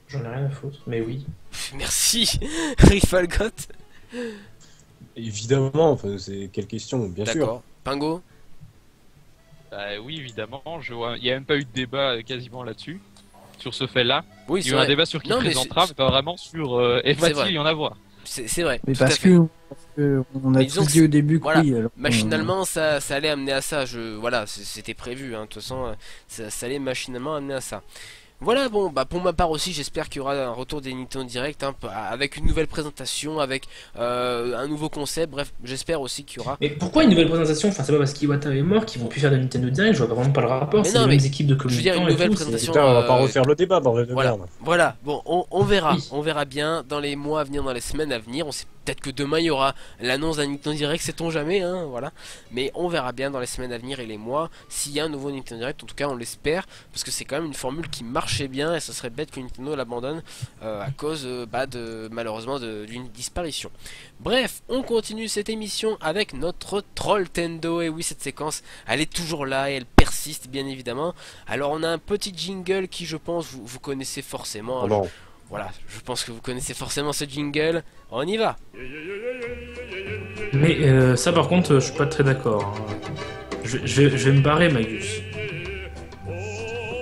J'en ai rien à foutre, mais oui. Merci, Rifalgot. Évidemment, enfin, c'est quelle question, bien sûr. D'accord. Pingo? Oui, évidemment. Il n'y a même pas eu de débat quasiment là-dessus, sur ce fait-là. Oui, il y a eu un débat sur qui présentera, mais pas vraiment sur va-t-il y en avoir. C'est vrai. Mais parce que on a tous dit au début que voilà, oui. Alors, machinalement, ça allait amener à ça. Voilà, c'était prévu. Hein. De toute façon, ça allait machinalement amener à ça. Voilà, bon, bah pour ma part aussi, j'espère qu'il y aura un retour des Nintendo Direct, hein, avec une nouvelle présentation, avec un nouveau concept. Bref, j'espère aussi qu'il y aura. Mais pourquoi une nouvelle présentation? Enfin, c'est pas parce qu'Iwata est mort qu'ils vont plus faire de Nintendo Direct. Je vois vraiment pas le rapport. C'est les mêmes équipes de communicants. Je veux dire, une nouvelle présentation. Putain, on va pas refaire le débat, bordel de merde. Voilà, bon, on verra. Oui. On verra bien dans les mois à venir, dans les semaines à venir. On sait peut-être que demain il y aura l'annonce d'un Nintendo Direct, sait-on jamais, hein, voilà. Mais on verra bien dans les semaines à venir et les mois s'il y a un nouveau Nintendo Direct. En tout cas, on l'espère parce que c'est quand même une formule qui marchait bien et ce serait bête que Nintendo l'abandonne à cause, malheureusement, d'une disparition. Bref, on continue cette émission avec notre Trolltendo. Et oui, cette séquence, elle est toujours là et elle persiste, bien évidemment. Alors, on a un petit jingle qui, je pense, vous connaissez forcément. Oh non. Voilà, je pense que vous connaissez forcément ce jingle. On y va. Mais ça, par contre, je suis pas très d'accord. Hein. Je vais me barrer, Magus.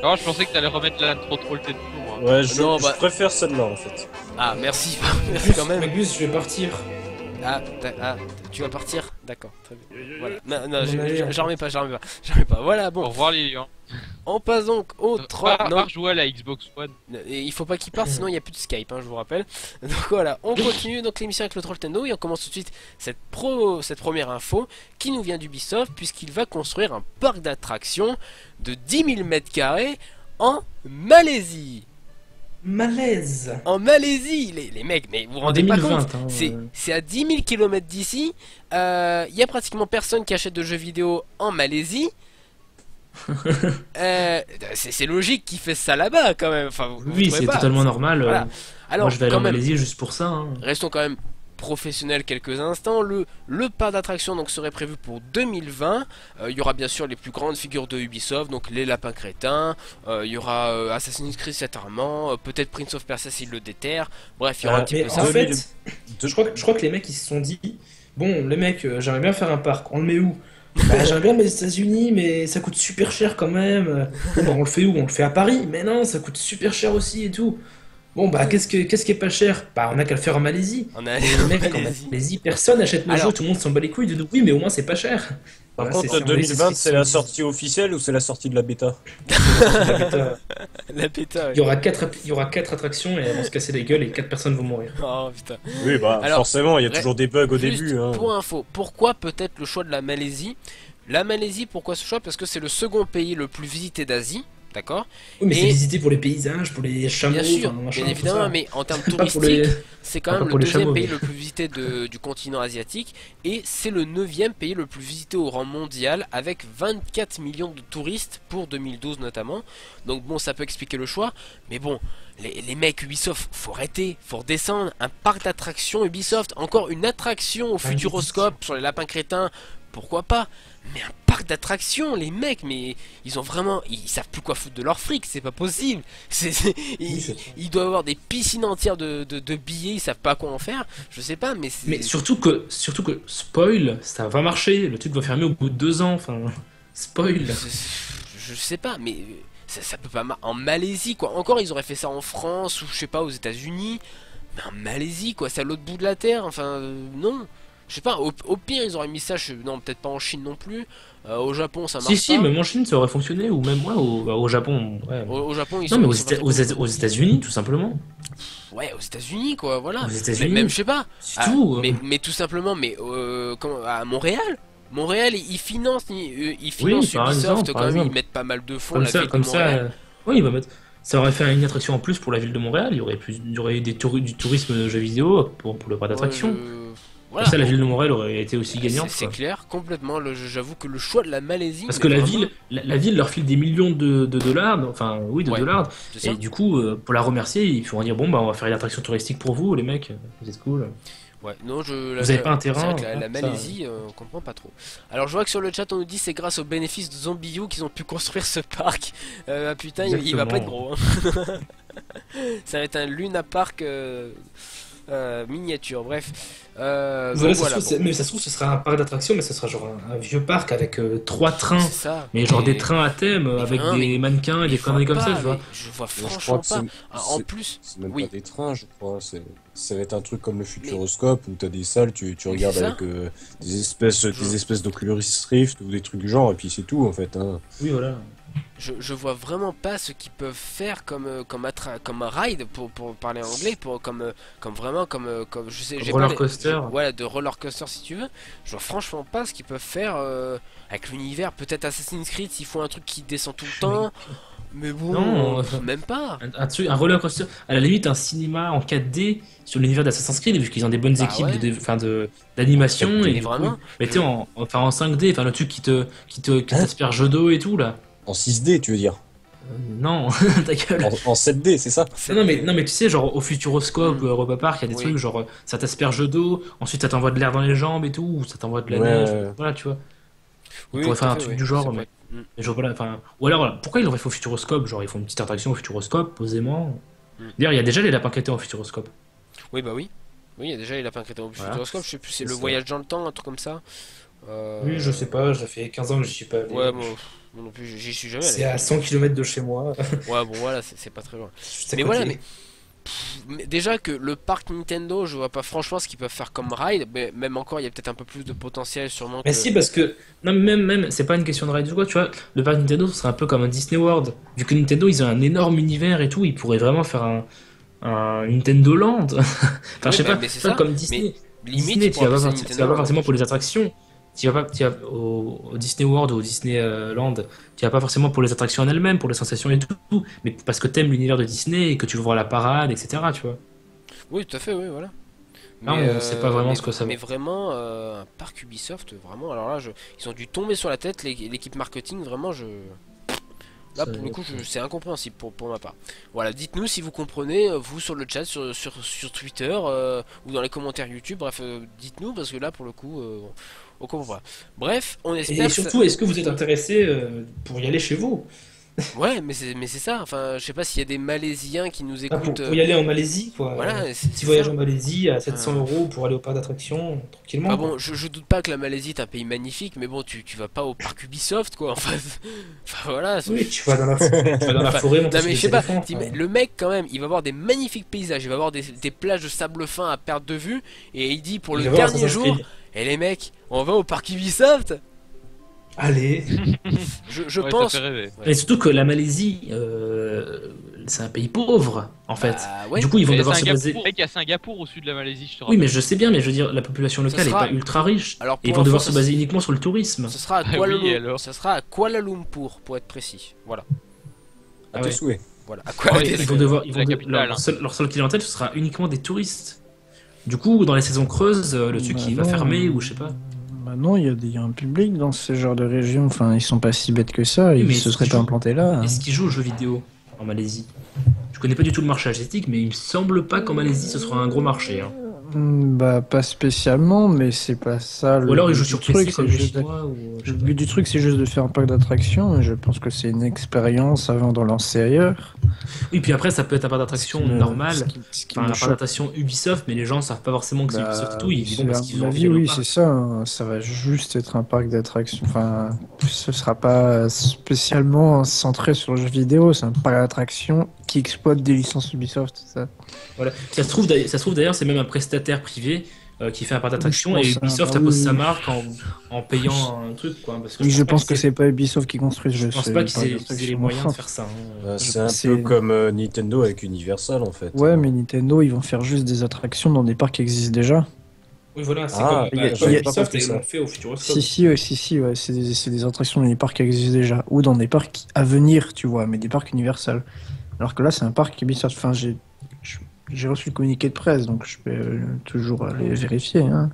Non, je pensais que t'allais remettre l'intro Trolltendo. Ouais, je préfère celle-là en fait. Ah, merci, merci quand même. Magus, je vais partir. Ah, tu vas partir? D'accord, très bien. Voilà. Non, j'en remets pas. Voilà, bon. Au revoir Lilian. On passe donc au troll. Non, jouer à la Xbox One. Et il faut pas qu'il parte, sinon il n'y a plus de Skype, hein, je vous rappelle. Donc voilà, on continue donc l'émission avec le Trolltendo et on commence tout de suite cette première info qui nous vient d'Ubisoft puisqu'il va construire un parc d'attractions de 10 000 m² en Malaisie. Malaise. En Malaisie, les mecs, mais vous vous rendez pas compte, hein, c'est à 10 000 km d'ici. Il y a pratiquement personne qui achète de jeux vidéo en Malaisie. C'est logique qu'il fait ça là-bas quand même. Enfin, oui, c'est totalement normal. Voilà. Alors, moi, je vais aller en Malaisie juste pour ça. Hein. Restons quand même professionnel quelques instants. Le parc d'attractions donc serait prévu pour 2020. Il y aura bien sûr les plus grandes figures de Ubisoft, donc les lapins crétins. Il y aura Assassin's Creed 7 Armand, peut-être Prince of Persia s'il le déterre. Bref, il y aura un petit peu ça. En fait, je crois que les mecs ils se sont dit bon, les mecs, j'aimerais bien faire un parc. On le met où? J'aimerais bien mettre les États-Unis, mais ça coûte super cher quand même. Bon, on le fait où? On le fait à Paris, mais non, ça coûte super cher aussi et tout. Bon, bah, qu'est-ce qui est pas cher? Bah, on a qu'à le faire en Malaisie. On a les mecs, en Malaisie, personne n'achète le jeu, tout le monde s'en bat les couilles de oui, mais au moins c'est pas cher. Par contre, 2020, c'est la sortie officielle ou c'est la sortie de la bêta? La bêta, ouais. Il y aura 4 attractions et elles vont se casser les gueules et 4 personnes vont mourir. Oh putain. Oui, bah, alors, forcément, il y a toujours des bugs au début. Hein. Pour info, pourquoi peut-être le choix de la Malaisie? La Malaisie, pourquoi ce choix? Parce que c'est le second pays le plus visité d'Asie. D'accord. Oui, mais c'est visité pour les paysages, pour les chameaux. Bien sûr, bien évidemment, mais en termes touristiques, c'est quand même le deuxième pays le plus visité du continent asiatique et c'est le 9e pays le plus visité au rang mondial avec 24 millions de touristes pour 2012 notamment. Donc bon, ça peut expliquer le choix, mais bon, les mecs Ubisoft, faut arrêter, faut redescendre. Un parc d'attractions Ubisoft, encore une attraction au Futuroscope sur les lapins crétins, pourquoi pas? Mais un parc d'attractions, les mecs, mais ils ont vraiment, ils savent plus quoi foutre de leur fric, c'est pas possible. Ils doivent avoir des piscines entières de billets, ils savent pas quoi en faire, je sais pas, mais mais surtout que spoil, ça va marcher, le truc va fermer au bout de 2 ans, enfin spoil. Je sais pas, mais ça peut pas en Malaisie quoi. Encore ils auraient fait ça en France ou je sais pas aux États-Unis, mais en Malaisie quoi, c'est à l'autre bout de la terre, enfin non. Je sais pas, au pire ils auraient mis ça, non peut-être pas en Chine non plus, au Japon ça marche pas. Si, même en Chine ça aurait fonctionné, ou même au Japon. Ouais. Au Japon ils non, mais aux États-Unis tout simplement. Ouais, aux États-Unis quoi, voilà. Aux États-Unis. Même je sais pas. Tout. Mais tout simplement, mais à Montréal, ils financent Ubisoft quand même, ils mettent pas mal de fonds. Comme ça, oui, ils vont mettre. Ça aurait fait une attraction en plus pour la ville de Montréal. Il y aurait eu du tourisme de jeux vidéo pour le parc d'attraction. Voilà. Ça, la ville de Montréal aurait été aussi gagnante. C'est clair, complètement. J'avoue que le choix de la Malaisie. Parce que la ville leur file des millions de dollars, enfin oui, de dollars. Et du coup, pour la remercier, il faut dire bon bah on va faire une attraction touristique pour vous, les mecs, vous êtes cool. Ouais, non, Vous avez pas un terrain. C'est vrai que la Malaisie, on comprend pas trop. Alors je vois que sur le chat on nous dit c'est grâce aux bénéfices de Zombie U qu'ils ont pu construire ce parc. Putain, il va pas être gros. Hein. Ça va être un Luna Park miniature, bref. Mais ça se trouve ce sera un parc d'attractions, mais ce sera genre un vieux parc avec 3 trains. Ça. Mais genre des trains à thème avec des mannequins et des conneries comme ça, tu vois. Je vois franchement pas. En plus, c'est même pas des trains, je crois. Ça va être un truc comme le Futuroscope où t'as des salles, tu regardes avec des espèces d'Oculus Rift ou des trucs du genre, et puis c'est tout en fait. Hein. Oui, voilà. Je vois vraiment pas ce qu'ils peuvent faire comme un ride pour parler anglais, comme je sais, j'ai roller coaster. Voilà, de roller coaster si tu veux. Je vois franchement pas ce qu'ils peuvent faire avec l'univers. Peut-être Assassin's Creed s'ils font un truc qui descend tout le temps. Mais bon, non, même pas. Un roller coaster, à la limite un cinéma en 4D sur l'univers d'Assassin's Creed, vu qu'ils ont des bonnes équipes d'animation et vraiment. Mais tu sais en 5D, enfin le truc qui t'asperge d'eau et tout là. En 6D, tu veux dire? Non, ta gueule. En 7D, c'est ça? Non mais tu sais, genre au Futuroscope, Europa Park, il y a des trucs genre ça t'asperge d'eau, ensuite ça t'envoie de l'air dans les jambes et tout, ou ça t'envoie de la neige, voilà, tu vois. On pourrait faire un truc du genre, mais je vois pas, ou alors voilà, pourquoi ils l'auraient fait au Futuroscope? Genre ils font une petite attraction au Futuroscope, posément. D'ailleurs, il y a déjà les lapins crétins au Futuroscope. Oui, bah oui. Oui, il y a déjà les lapins crétins au Futuroscope, je sais plus, c'est le voyage dans le temps, un truc comme ça. Oui, je sais pas, ça fait 15 ans que j'y suis pas allé. Ouais, bon, non plus, j'y suis jamais allé. C'est à 100 km de chez moi. Ouais, bon, voilà, c'est pas très loin. Mais voilà, mais déjà que le parc Nintendo, je vois pas franchement ce qu'ils peuvent faire comme ride, mais même encore, il y a peut-être un peu plus de potentiel sûrement. Mais si, parce que, non, même, c'est pas une question de ride ou quoi, tu vois, le parc Nintendo, ce serait un peu comme un Disney World. Vu que Nintendo, ils ont un énorme univers et tout, ils pourraient vraiment faire un Nintendo Land. Enfin, je sais pas, c'est comme Disney. Disney, tu vas pas forcément pour les attractions. Tu vas au Disney World ou au Disney Land, tu vas pas forcément pour les attractions en elles-mêmes, pour les sensations et tout, mais parce que t'aimes l'univers de Disney et que tu veux voir la parade, etc. Tu vois. Oui, tout à fait, oui, voilà. Non, on sait pas vraiment ce que ça veut. Mais vraiment, un parc Ubisoft, vraiment, alors là, ils ont dû tomber sur la tête, l'équipe marketing, vraiment, là, pour le coup, c'est incompréhensible pour ma part. Voilà, dites-nous si vous comprenez, vous sur le chat, sur Twitter, ou dans les commentaires YouTube, bref, dites-nous, parce que là, pour le coup, on comprend pas. Bref, on espère. Et surtout, est-ce que vous êtes intéressé pour y aller chez vous? Ouais, mais c'est ça. Enfin, je sais pas s'il y a des Malaisiens qui nous écoutent. Pour y aller en Malaisie, quoi. Voilà. Si voyage en Malaisie à 700 € pour aller au parc d'attractions, tranquillement. Ah bon, je doute pas que la Malaisie est un pays magnifique, mais bon, tu vas pas au parc Ubisoft, quoi. Enfin voilà. Oui, tu vas dans la forêt. Non, mais je sais pas. Le mec, quand même, il va voir des magnifiques paysages. Il va voir des plages de sable fin à perte de vue, et il dit pour le dernier jour. Et les mecs, on va au parc Ubisoft? Allez. Je pense. Et surtout que la Malaisie, c'est un pays pauvre, en fait. Ouais. Du coup, ils vont devoir se baser. Il y a Singapour au sud de la Malaisie, je te rappelle. Oui, mais je sais bien, mais je veux dire, la population locale est pas ultra riche. Alors, et ils vont devoir se baser uniquement sur le tourisme. Ce sera à Kuala Lumpur, pour être précis. Voilà. À tes souhaits. Voilà. Ils vont devoir. Leur seule clientèle, ce sera uniquement des touristes. Du coup, dans les saisons creuses, le truc qui va fermer ou je sais pas. Bah non, il y a un public dans ce genre de région. Enfin, ils sont pas si bêtes que ça. Ils se seraient pas implantés là. Est-ce qu'ils jouent aux jeux vidéo en Malaisie? Je connais pas du tout le marché asiatique, mais il me semble pas qu'en Malaisie ce sera un gros marché. Hein. Bah pas spécialement, mais c'est pas ça le ou alors ils jouent sur truc. Comme les Chinois, le but du truc, c'est juste de faire un parc d'attractions. Et je pense que c'est une expérience avant d'en lancer ailleurs. Oui, puis après ça peut être un parc d'attraction normal, un parc d'attraction Ubisoft, mais les gens savent pas forcément que c'est Ubisoft et tout. Ils vont parce qu'ils ont envie. Oui, c'est ça. Hein. Ça va juste être un parc d'attractions. Enfin, ce sera pas spécialement centré sur le jeu vidéo. C'est un parc d'attractions qui exploite des licences Ubisoft, c'est ça. Voilà. Ça se trouve d'ailleurs, c'est même un prestataire privé qui fait un parc d'attraction et Ubisoft a posé sa marque en payant un truc, quoi. Parce que je pense que c'est pas Ubisoft qui construit le jeu. Je pense pas qu'ils aient les moyens de faire ça. Hein. C'est un peu comme Nintendo avec Universal en fait. Ouais, mais Nintendo ils vont faire juste des attractions dans des parcs qui existent déjà. Oui, voilà, c'est comme Ubisoft, ils l'ont fait au Futuroscope. Si, ouais, c'est des attractions dans des parcs qui existent déjà ou dans des parcs à venir, tu vois, mais des parcs Universal. Alors que là, c'est un parc Ubisoft. Enfin, j'ai reçu le communiqué de presse, donc je peux toujours aller vérifier. Hein.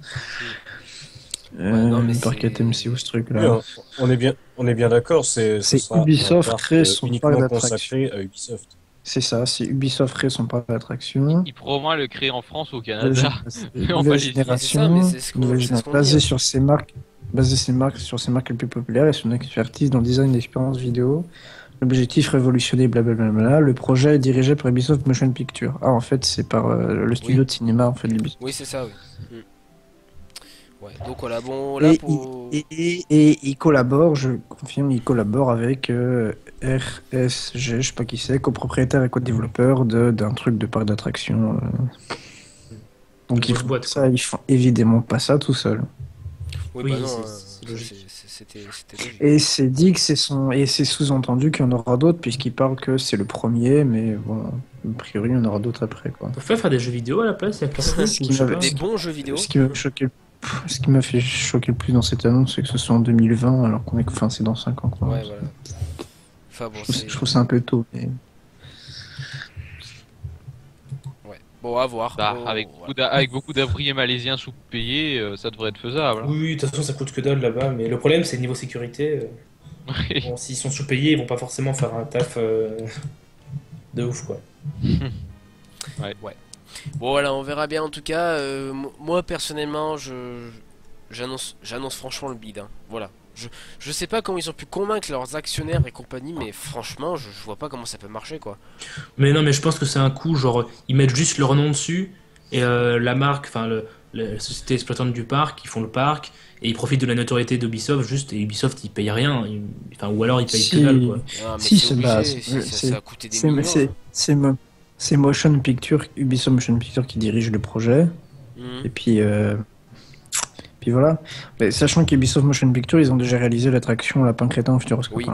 Le parc TMC ou ce truc-là. Oui, on est bien d'accord. C'est Ubisoft crée son uniquement parc consacré à Ubisoft. C'est ça, c'est Ubisoft crée son parc d'attraction. Il pourrait au moins le créer en France ou au Canada. Nouvelle génération, basée sur ses marques, sur ses marques les plus populaires et son expertise dans le design d'expériences vidéo. L'objectif révolutionner blablabla. Le projet est dirigé par Ubisoft Motion Picture. Ah, en fait, c'est par le studio de cinéma en fait d'Ubisoft. Oui, c'est ça, oui. Ouais, donc voilà, bon, là pour... Et il collabore, je confirme, il collabore avec RSG, je sais pas qui c'est, copropriétaire et co-développeur d'un truc de parc d'attraction. Donc ils font évidemment pas ça tout seul. Oui, bah non, c'était logique. Et c'est dit que c'est sous-entendu qu'il y en aura d'autres, puisqu'il parle que c'est le premier, mais bon, a priori il y en aura d'autres après, quoi. On peut faire des jeux vidéo à la place, il y a des bons jeux vidéo. Ce qui m'a fait choquer le plus dans cette annonce, c'est que ce soit en 2020, alors qu'on est, enfin, c'est dans 5 ans, quoi. Ouais, voilà. Enfin, bon, je trouve ça un peu tôt, mais... Ouais. Bon, à voir. Bah, avec beaucoup d'abris malaisiens sous-payés, ça devrait être faisable. Oui, de toute façon, ça coûte que dalle là-bas, mais le problème, c'est le niveau sécurité. Bon, s'ils sont sous-payés, ils vont pas forcément faire un taf de ouf, quoi. Ouais. Bon, voilà, on verra bien. En tout cas, moi personnellement, j'annonce franchement le bid. Hein. Voilà. Je sais pas comment ils ont pu convaincre leurs actionnaires et compagnie, mais franchement, je vois pas comment ça peut marcher, quoi. Mais non, mais je pense que c'est un coup, genre, ils mettent juste leur nom dessus, et la marque, enfin, la société exploitante du parc, ils font le parc, et ils profitent de la notoriété d'Ubisoft, juste, et Ubisoft, ils payent rien, ou alors ils payent que dalle, quoi. Ah, mais ça a coûté des millions. C'est Motion Picture, Ubisoft Motion Picture qui dirige le projet, et puis voilà. Mais sachant qu'Ubisoft Motion Picture, ils ont déjà réalisé l'attraction Lapin Crétin au Futuroscope. Oui,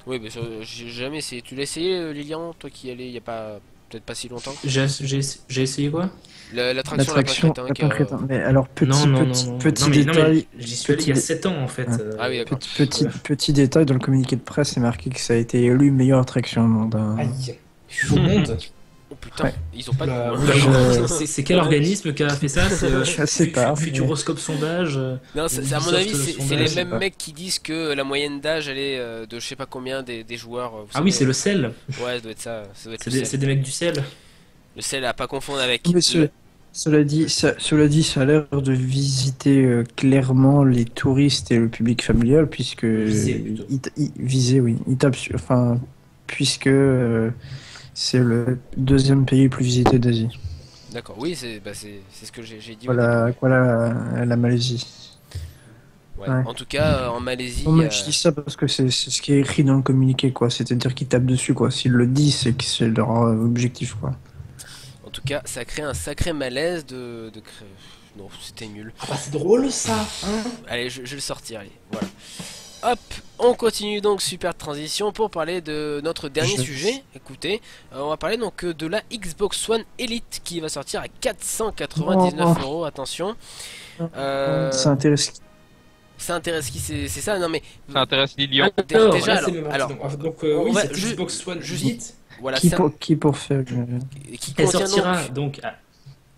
oui, mais j'ai jamais essayé. Tu l'as essayé, Lilian, toi qui y allais il y a peut-être pas si longtemps? J'ai essayé quoi? L'attraction Lapin Crétin. Mais alors, petit détail. Non, j'y suis allé il y a 7 ans en fait. Ah oui, d'accord. Petit détail, dans le communiqué de presse, c'est marqué que ça a été élu meilleure attraction au monde. Aïe. Au monde. Oh putain, ils ont pas de... C'est quel organisme qui a fait ça? Je sais pas. Futuroscope sondage. Non, à mon avis, c'est les mêmes mecs qui disent que la moyenne d'âge elle est de je sais pas combien des joueurs. Oui, c'est le sel. Ouais, ça doit être ça. C'est des mecs du sel. Le sel à pas confondre avec. Mais cela dit, ça a l'air de visiter clairement les touristes et le public familial, puisque viser, oui, il tape sur, enfin, puisque c'est le deuxième pays le plus visité d'Asie. D'accord, oui, c'est ce que j'ai dit. Voilà la Malaisie. Ouais. En tout cas, en Malaisie. Non, mais je dis ça parce que c'est ce qui est écrit dans le communiqué, quoi. C'est-à-dire qu'ils tapent dessus, quoi. S'ils le disent, c'est que c'est leur objectif, quoi. En tout cas, ça crée un sacré malaise de créer. Non, c'était nul. Ah bah c'est drôle ça, hein. Allez, je vais le sortir, allez, voilà. Hop, on continue donc, super transition pour parler de notre dernier sujet. Écoutez, on va parler donc de la Xbox One Elite qui va sortir à 499 €, attention. Ça intéresse qui? Ça intéresse qui? C'est ça? Non mais... Ça intéresse Lilian. Déjà, alors oui, cette Xbox One Elite... Voilà, qui pour faire elle sortira donc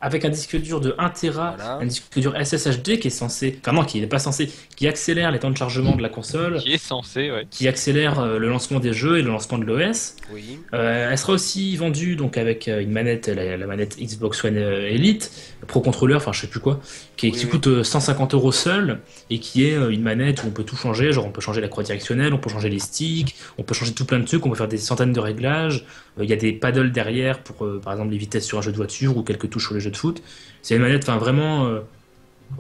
avec un disque dur de 1 Tera, un disque dur SSHD qui est censé, enfin non, qui n'est pas censé, qui accélère les temps de chargement de la console, qui est censé, ouais, qui accélère le lancement des jeux et le lancement de l'OS. Oui. Elle sera aussi vendue donc avec une manette, la manette Xbox One Elite, Pro Controller, enfin je sais plus quoi, qui coûte 150 € seul et qui est une manette où on peut tout changer, genre on peut changer la croix directionnelle, on peut changer les sticks, on peut changer tout plein de trucs, on peut faire des centaines de réglages. Il y a des paddles derrière pour par exemple les vitesses sur un jeu de voiture ou quelques touches sur les jeux de foot. C'est une manette, enfin vraiment,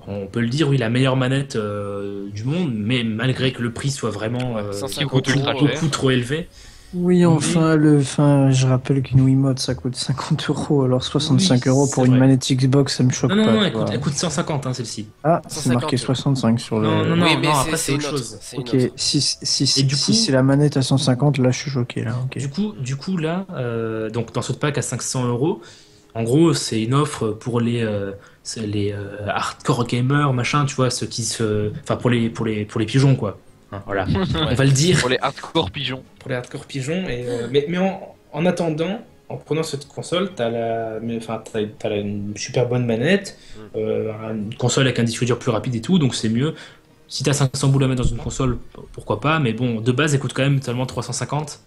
on peut le dire, oui, la meilleure manette du monde, mais malgré que le prix soit vraiment beaucoup trop élevé. Oui, enfin, je rappelle qu'une Wiimote ça coûte 50 €, alors 65 € pour une manette Xbox, ça me choque pas. Non, elle coûte 150 celle-ci. Ah, c'est marqué 65 sur le. Non, après c'est autre chose. Ok, si c'est la manette à 150, là je suis choqué. Là. Okay. Du coup là, donc dans ce pack à 500 €, en gros c'est une offre pour les hardcore gamers, machin, tu vois, ceux qui enfin pour les pigeons quoi. Voilà, on va le dire. Pour les hardcore pigeons. Mais en attendant, en prenant cette console, t'as une super bonne manette, une console avec un disque dur plus rapide et tout, donc c'est mieux. Si t'as 500 boules à mettre dans une console, pourquoi pas, mais bon, de base, elle coûte quand même seulement 350.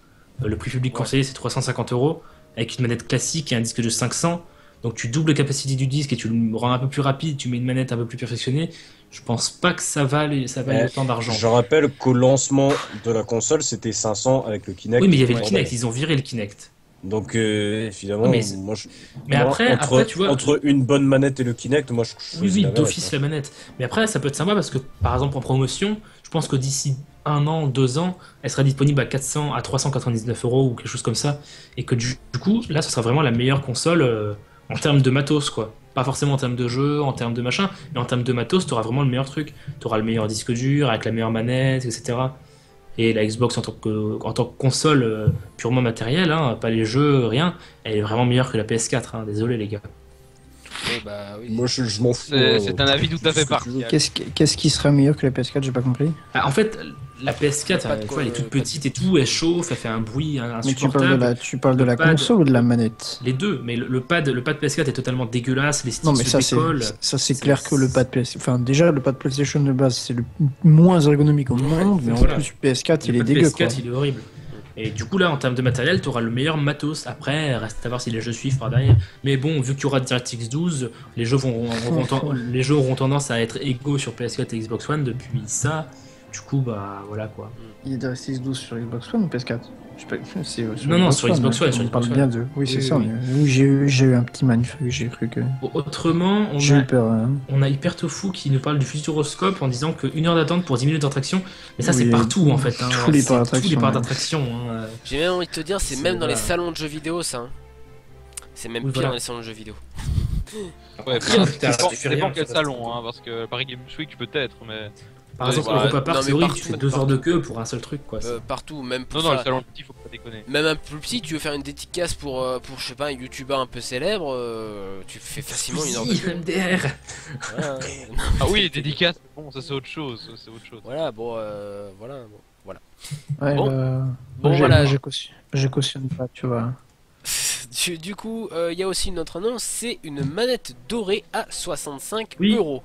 Le prix public conseillé, c'est 350 € avec une manette classique et un disque de 500. Donc tu doubles la capacité du disque et tu le rends un peu plus rapide, tu mets une manette un peu plus perfectionnée. Je pense pas que ça vaille autant d'argent. Je rappelle qu'au lancement de la console, c'était 500 avec le Kinect. Oui, mais il y avait le Kinect, ils ont viré le Kinect. Donc finalement, mais après, tu vois, entre une bonne manette et le Kinect, moi je oui, d'office la manette. Mais après, ça peut être sympa parce que par exemple en promotion, je pense que d'ici 1 an, 2 ans, elle sera disponible à 399 € ou quelque chose comme ça, et que du coup, là, ce sera vraiment la meilleure console en termes de matos, quoi. Pas forcément en termes de jeu, en termes de machin, mais en termes de matos, tu auras vraiment le meilleur truc. Tu auras le meilleur disque dur, avec la meilleure manette, etc. Et la Xbox en tant que console purement matérielle, hein, pas les jeux, rien, elle est vraiment meilleure que la PS4, hein, désolé les gars. Oui, bah, oui. Moi je m'en fous. C'est un avis tout à fait partiel. Qu'est-ce qui serait meilleur que la PS4, j'ai pas compris. En fait, la PS4, elle est toute petite et tout, elle chauffe, elle fait un bruit insupportable. Mais tu parles de la console ou de la manette? Les deux, mais le pad PS4 est totalement dégueulasse, les sticks non, mais se décollent. Ça c'est clair que le pad PS... Enfin déjà, le pad PlayStation de base, c'est le moins ergonomique au monde, mais en plus PS4, il est dégueu. PS4, il est horrible. Et du coup là en termes de matériel tu auras le meilleur matos, après reste à voir si les jeux suivent par derrière, mais bon vu qu'il y aura DirectX 12 les jeux auront tendance à être égaux sur PS4 et Xbox One depuis ça, du coup bah voilà quoi. Il y a DirectX 12 sur Xbox One ou PS4? Non, sur Xbox One. On parle bien de. Oui, c'est ça. Oui, j'ai eu un petit manifeste, j'ai cru que. Autrement, on a Hypertofu qui nous parle du Futuroscope en disant que 1 heure d'attente pour 10 minutes d'attraction. Mais ça, c'est partout en fait. Hein. Tous les parcs d'attraction. Hein. J'ai même envie de te dire, c'est même dans les salons de jeux vidéo ça. Hein. C'est même pire dans les salons de jeux vidéo. Ouais, ça dépend quel salon, hein, parce que Paris Games Week peut-être, mais. Par exemple, Europa Park, c'est horrible, tu fais 2 heures de queue pour un seul truc quoi. Partout, même pour. Non, le salon petit, faut pas déconner. Même un peu petit, tu veux faire une dédicace pour je sais pas, un youtubeur un peu célèbre, tu fais facilement 1 heure de queue. MDR. Voilà. Ah oui, dédicace, bon, ça c'est autre chose. Voilà, bon. Ouais, voilà. Je cautionne pas, tu vois. Du coup, il y a aussi une autre annonce, c'est une manette dorée à 65 €.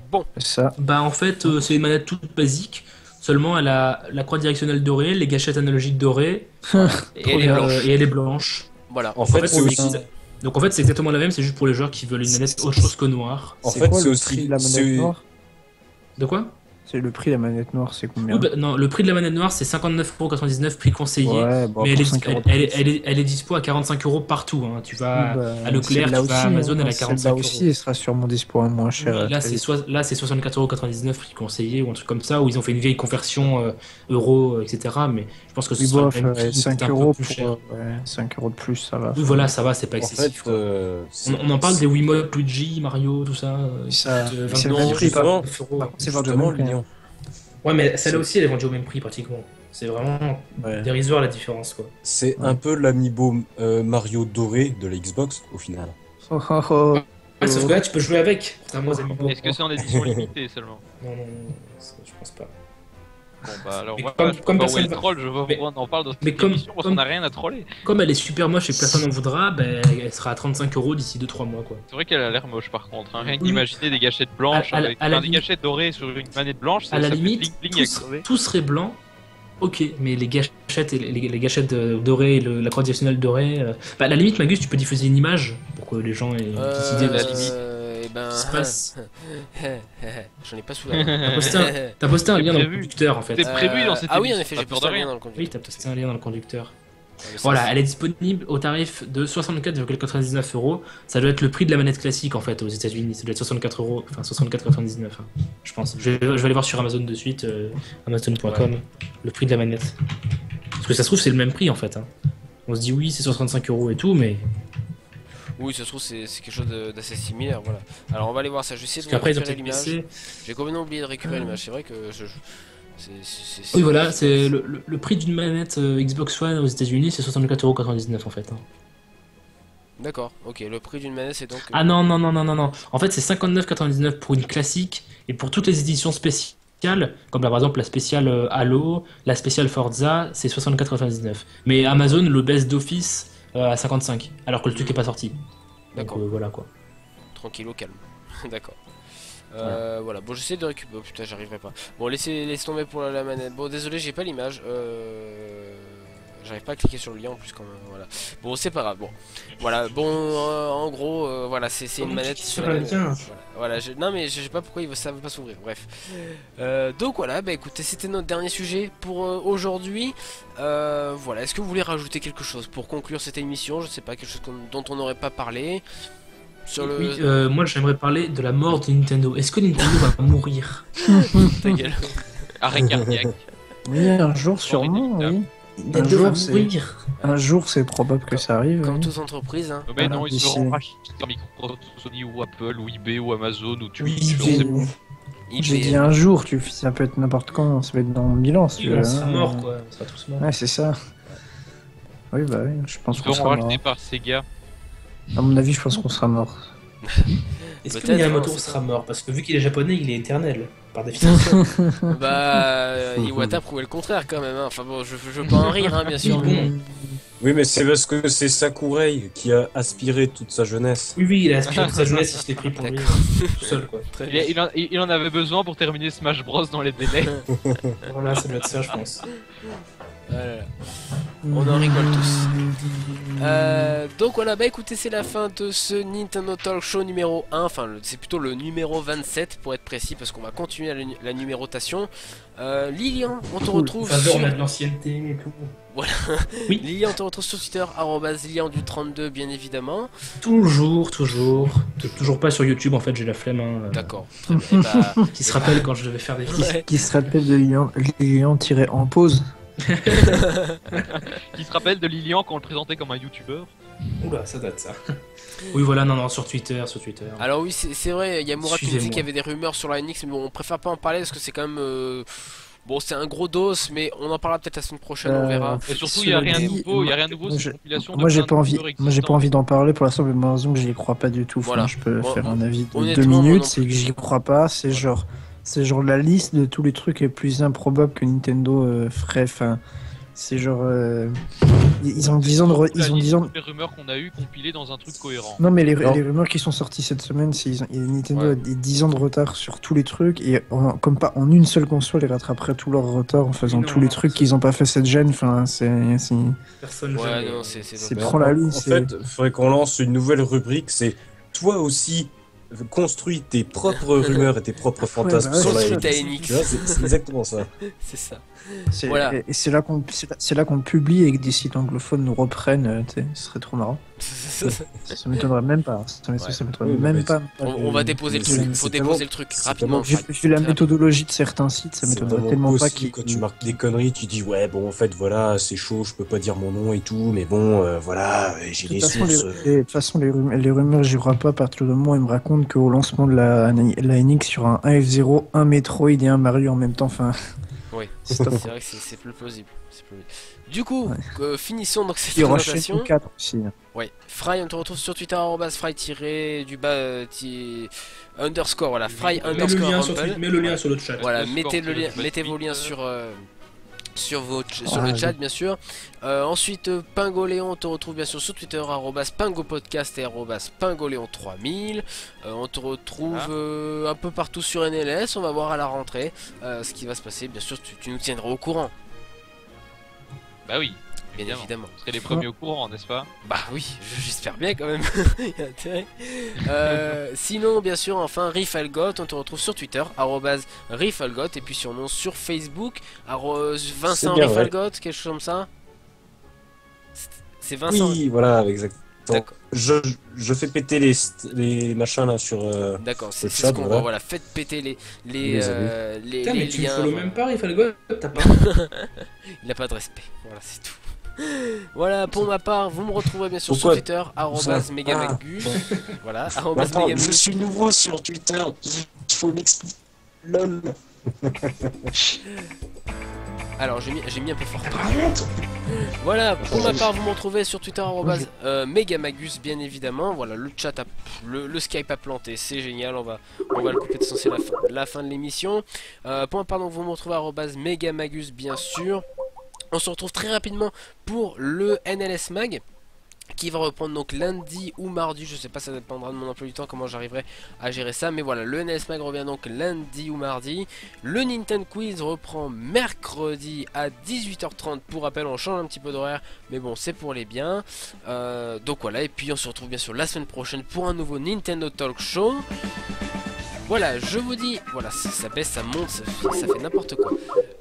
Bon. Ça. Bah en fait, c'est une manette toute basique. Seulement, elle a la croix directionnelle dorée, les gâchettes analogiques dorées, et elle est blanche. Voilà. En fait, c'est aussi. Donc en fait, c'est exactement la même, c'est juste pour les joueurs qui veulent une manette autre chose que noire. En fait, c'est aussi la manette noire. De quoi? C'est le prix de la manette noire, c'est combien? Non, le prix de la manette noire c'est 59,99 €, prix conseillé. Ouais, bon, mais elle est dispo à 45 € partout. Hein. Tu vas à Leclerc, tu vas à Amazon, elle est à 45 €. Là aussi, elle sera sûrement dispo à moins cher. Là, c'est 64,99 € prix conseillé ou un truc comme ça, où ils ont fait une vieille conversion euros, etc. Mais je pense que ce sera le même prix, 5 € plus cher. 5 € de plus, ça va. Oui, voilà, ça va, c'est pas excessif. En fait, on en parle des Wiimote, Luigi, Mario, tout ça. C'est le même prix, c'est vraiment l'union. Ouais, mais celle-là aussi, elle est vendue au même prix pratiquement. C'est vraiment dérisoire la différence, quoi. C'est un peu l'amiibo Mario doré de la Xbox au final. Sauf que là, tu peux jouer avec. Est-ce que c'est en édition limitée seulement? Non, je pense pas. Bon bah alors comme personne troll, je vois pourquoi on en parle dans cette émission parce qu'on n'a rien à troller. Comme elle est super moche et que personne n'en voudra, ben, elle sera à 35 € d'ici 2-3 mois quoi. C'est vrai qu'elle a l'air moche par contre, hein. Rien qu'imaginer des gâchettes blanches avec des gâchettes dorées sur une manette blanche, à la limite tout serait blanc. Ok, mais les gâchettes, les gâchettes dorées, la croix directionnelle dorée, à la limite Magus tu peux diffuser une image pour que les gens aient une petite idée de la limite. J'en ai pas sous la main. T'as posté un lien dans le conducteur en fait. C'est prévu dans cette Ah oui, en effet, j'ai posté un lien dans le conducteur. Oui, t'as posté un lien dans le conducteur. Voilà, elle est disponible au tarif de 64,99 €. Ça doit être le prix de la manette classique en fait aux États-Unis. Ça doit être 64 €, enfin 64,99 €, hein, je pense. Je vais aller voir sur Amazon de suite, Amazon.com, le prix de la manette. Parce que ça se trouve, c'est le même prix en fait. Hein. On se dit oui, c'est 65 € et tout, mais. Oui, ça se trouve, c'est quelque chose d'assez similaire. Voilà. Alors on va aller voir ça. Je vais essayer de récupérer l'image. J'ai complètement oublié de récupérer l'image. C'est vrai que oui, voilà, c'est le prix d'une manette Xbox One aux États-Unis, c'est 64,99 € en fait. Hein. D'accord, ok, le prix d'une manette c'est donc. Ah non. En fait, c'est 59,99 € pour une classique et pour toutes les éditions spéciales, comme là, par exemple la spéciale Halo, la spéciale Forza, c'est 64,99 €. Mais Amazon le baisse d'office à 55, alors que le truc est pas sorti. D'accord. Donc voilà quoi. Tranquille, au calme. D'accord. Voilà, bon j'essaie de récupérer, oh putain j'arriverai pas. Bon laisse tomber pour la manette, bon désolé j'ai pas l'image. j'arrive pas à cliquer sur le lien en plus quand même, voilà. Bon, c'est pas grave, bon. Voilà, bon, en gros, voilà, c'est une manette sur la lien. Voilà, non mais je sais pas pourquoi ça veut pas s'ouvrir, bref. Donc voilà, bah écoutez, c'était notre dernier sujet pour aujourd'hui. Voilà, est-ce que vous voulez rajouter quelque chose pour conclure cette émission? Je sais pas, quelque chose dont on n'aurait pas parlé sur le... Oui, moi j'aimerais parler de la mort de Nintendo. Est-ce que Nintendo va mourir? Ta gueule. Arrêt cardiaque. Oui, un jour sûrement, oui. Un jour, c'est probable que ça arrive. Comme oui. toute entreprise, hein. Mais Voilà, non, ils d'ici- seront rachetés par Microsoft, Sony ou Apple ou eBay ou Amazon ou tu J'ai dit un jour, ça peut être n'importe quand, ça peut être dans 1000 ans. Oui, on sera mort, quoi. On sera tous morts. Ouais, c'est ça. Oui, bah oui, je pense Ils qu'on seront sera mort. rachetés par Sega. À mon avis, je pense qu'on sera mort. Est-ce que Peut-être, Miyamoto hein, sera mort? Parce que vu qu'il est japonais, il est éternel, par définition. Bah, Iwata prouvait le contraire quand même, hein. Enfin bon, je veux pas en rire, hein, bien sûr. Oui, bon. Oui, mais c'est parce que c'est Sakurai qui a aspiré toute sa jeunesse. Oui, il a aspiré toute sa jeunesse, il s'était pris pour lui, tout seul, quoi. Très bien. Il en avait besoin pour terminer Smash Bros dans les délais. Voilà, ça doit être ça, je pense. Ah là là. On en rigole tous. Donc voilà, bah écoutez, c'est la fin de ce Nintendo Talk Show numéro 1. Enfin, c'est plutôt le numéro 27 pour être précis, parce qu'on va continuer la numérotation. Lilian, on te retrouve Enfin, sur... on a de l'ancienneté et tout. Voilà. Oui. Lilian, on te retrouve sur Twitter, @Lilian du32, bien évidemment. Toujours. Toujours pas sur YouTube, en fait, j'ai la flemme. Hein, D'accord. Très bien. Et bah, qui se rappelle quand je devais faire des vidéos. ouais. Qui se rappelle de Lilian-en pause. Qui se rappelle de Lilian quand on le présentait comme un youtubeur. Oula, ça date ça. Oui, voilà, non, sur Twitter. Alors oui, c'est vrai, il y a Moura qui nous dit Suivez-moi. qu'il y avait des rumeurs sur la NX, mais bon, on préfère pas en parler parce que c'est quand même... Bon, c'est un gros dos, mais on en parlera peut-être la semaine prochaine, on verra. Et surtout, il n'y a rien de nouveau, c'est une compilation Moi, de j'ai plein pas de envie. youtubeurs Moi, j'ai pas existants. envie d'en parler pour l'instant, mais moi, raison que j'y crois pas du tout. Voilà. Enfin, je peux Bon, faire un avis de 2 honnêtement, moi non minutes, c'est que plus. j'y crois pas. C'est genre la liste de tous les trucs les plus improbables que Nintendo ferait. Enfin, c'est genre ils ont 10 ans de ils ont 10 ans. Les rumeurs qu'on a eues compilées dans un truc cohérent. Non, mais les rumeurs qui sont sorties cette semaine, c'est Nintendo a des 10 ans de retard sur tous les trucs et comme pas en une seule console, ils rattraperaient tout leur retard en faisant tous les trucs qu'ils ont pas fait cette gen. Enfin, Personne Ouais, jamais. non, c'est c'est pas- prends la lune. En fait, il faudrait qu'on lance une nouvelle rubrique, c'est toi aussi construis tes propres rumeurs et tes propres fantasmes bah ouais, sur la c'est ça. Ta NX. NX. Tu vois, c'est exactement ça. C'est ça. Voilà. Et c'est là qu'on le publie et que des sites anglophones nous reprennent. Ce serait trop marrant. Ça m'étonnerait même pas. Ça m'étonnerait Oui, même mais pas. On va déposer le c'est- truc, c'est faut tellement- déposer le truc c'est rapidement. Vu la méthodologie de certains sites, ça C'est m'étonnerait tellement pas possible quand tu marques des conneries, tu dis ouais bon en fait voilà c'est chaud, je peux pas dire mon nom et tout, mais bon voilà j'ai De les toute façon, sources. de toute façon, les rumeurs, j'y crois pas à partir du moment où ils me racontent qu'au lancement de la NX sur un 1F0, un Metroid et un Mario en même temps, enfin. Oui, c'est c'est top. vrai que c'est plus plausible. Du coup, finissons donc cette Il y aura présentation. Shenmue 4 aussi. Ouais, Fry, on te retrouve sur Twitter, @fry_ underscore, voilà, Fry Mets le underscore lien sur Rumble. Twitter, mets le lien sur le chat. Voilà, Underscore, mettez vos liens sur sur Ah, le chat, oui. bien sûr. Ensuite, Pingoléon, on te retrouve bien sûr sur Twitter, @pingopodcast et @pingoléon3000. On te retrouve un peu partout sur NLS. On va voir à la rentrée ce qui va se passer. Bien sûr, tu nous tiendras au courant, Bah oui, bien évidemment. on serait les premiers au courant, n'est-ce pas? Bah oui, j'espère bien quand même. Il y a intérêt. Sinon, bien sûr, enfin, Rifalgot, on te retrouve sur Twitter, @Rifalgot, et puis sur sur Facebook, Vincent C'est bien vrai. Rifalgot, quelque chose comme ça. C'est Vincent. Oui voilà exactement. D'accord. Je fais péter les machins là sur. D'accord, le c'est chat, ce qu'on voilà. voit. Voilà, faites péter les Putain, mais tu me liens. follow même pas, Rifalgo, t'as pas. Il n'a pas de respect. Voilà, c'est tout. Voilà, pour ma part, vous me retrouverez bien sûr Pourquoi sur Twitter, @megamagus. Voilà, Attends, @megamagus. je suis nouveau sur Twitter, il faut m'expliquer. Lol. Alors, j'ai mis un peu fort. Voilà, pour ma part, vous me retrouvez sur Twitter, @megamagus, bien évidemment. Voilà, le chat, le Skype a planté, c'est génial. On va le couper de sens, c'est la fin de l'émission. Pour ma part, donc, vous me retrouvez @megamagus, bien sûr. On se retrouve très rapidement pour le NLS Mag. qui va reprendre donc lundi ou mardi, je sais pas, ça dépendra de mon emploi du temps, comment j'arriverai à gérer ça, mais voilà, le NS Mag revient donc lundi ou mardi, le Nintendo Quiz reprend mercredi à 18h30, pour rappel on change un petit peu d'horaire, mais bon c'est pour les biens, donc voilà, et puis on se retrouve bien sûr la semaine prochaine pour un nouveau Nintendo Talk Show. Voilà, je vous dis, voilà, ça baisse, ça monte, ça fait n'importe quoi.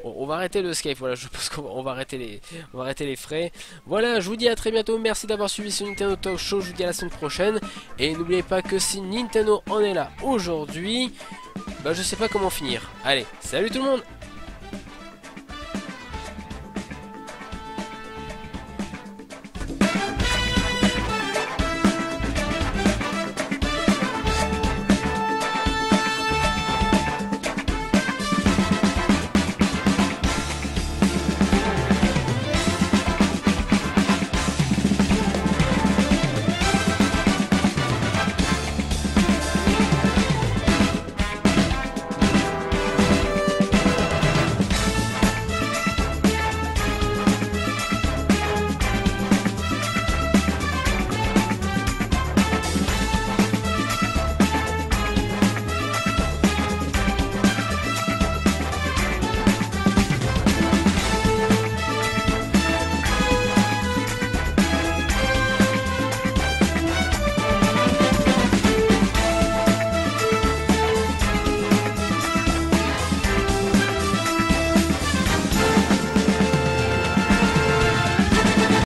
On va arrêter le Skype, voilà, je pense qu'on va arrêter les frais. Voilà, je vous dis à très bientôt, merci d'avoir suivi ce Nintendo Talk Show, je vous dis à la semaine prochaine. Et n'oubliez pas que si Nintendo en est là aujourd'hui, bah je sais pas comment finir. Allez, salut tout le monde!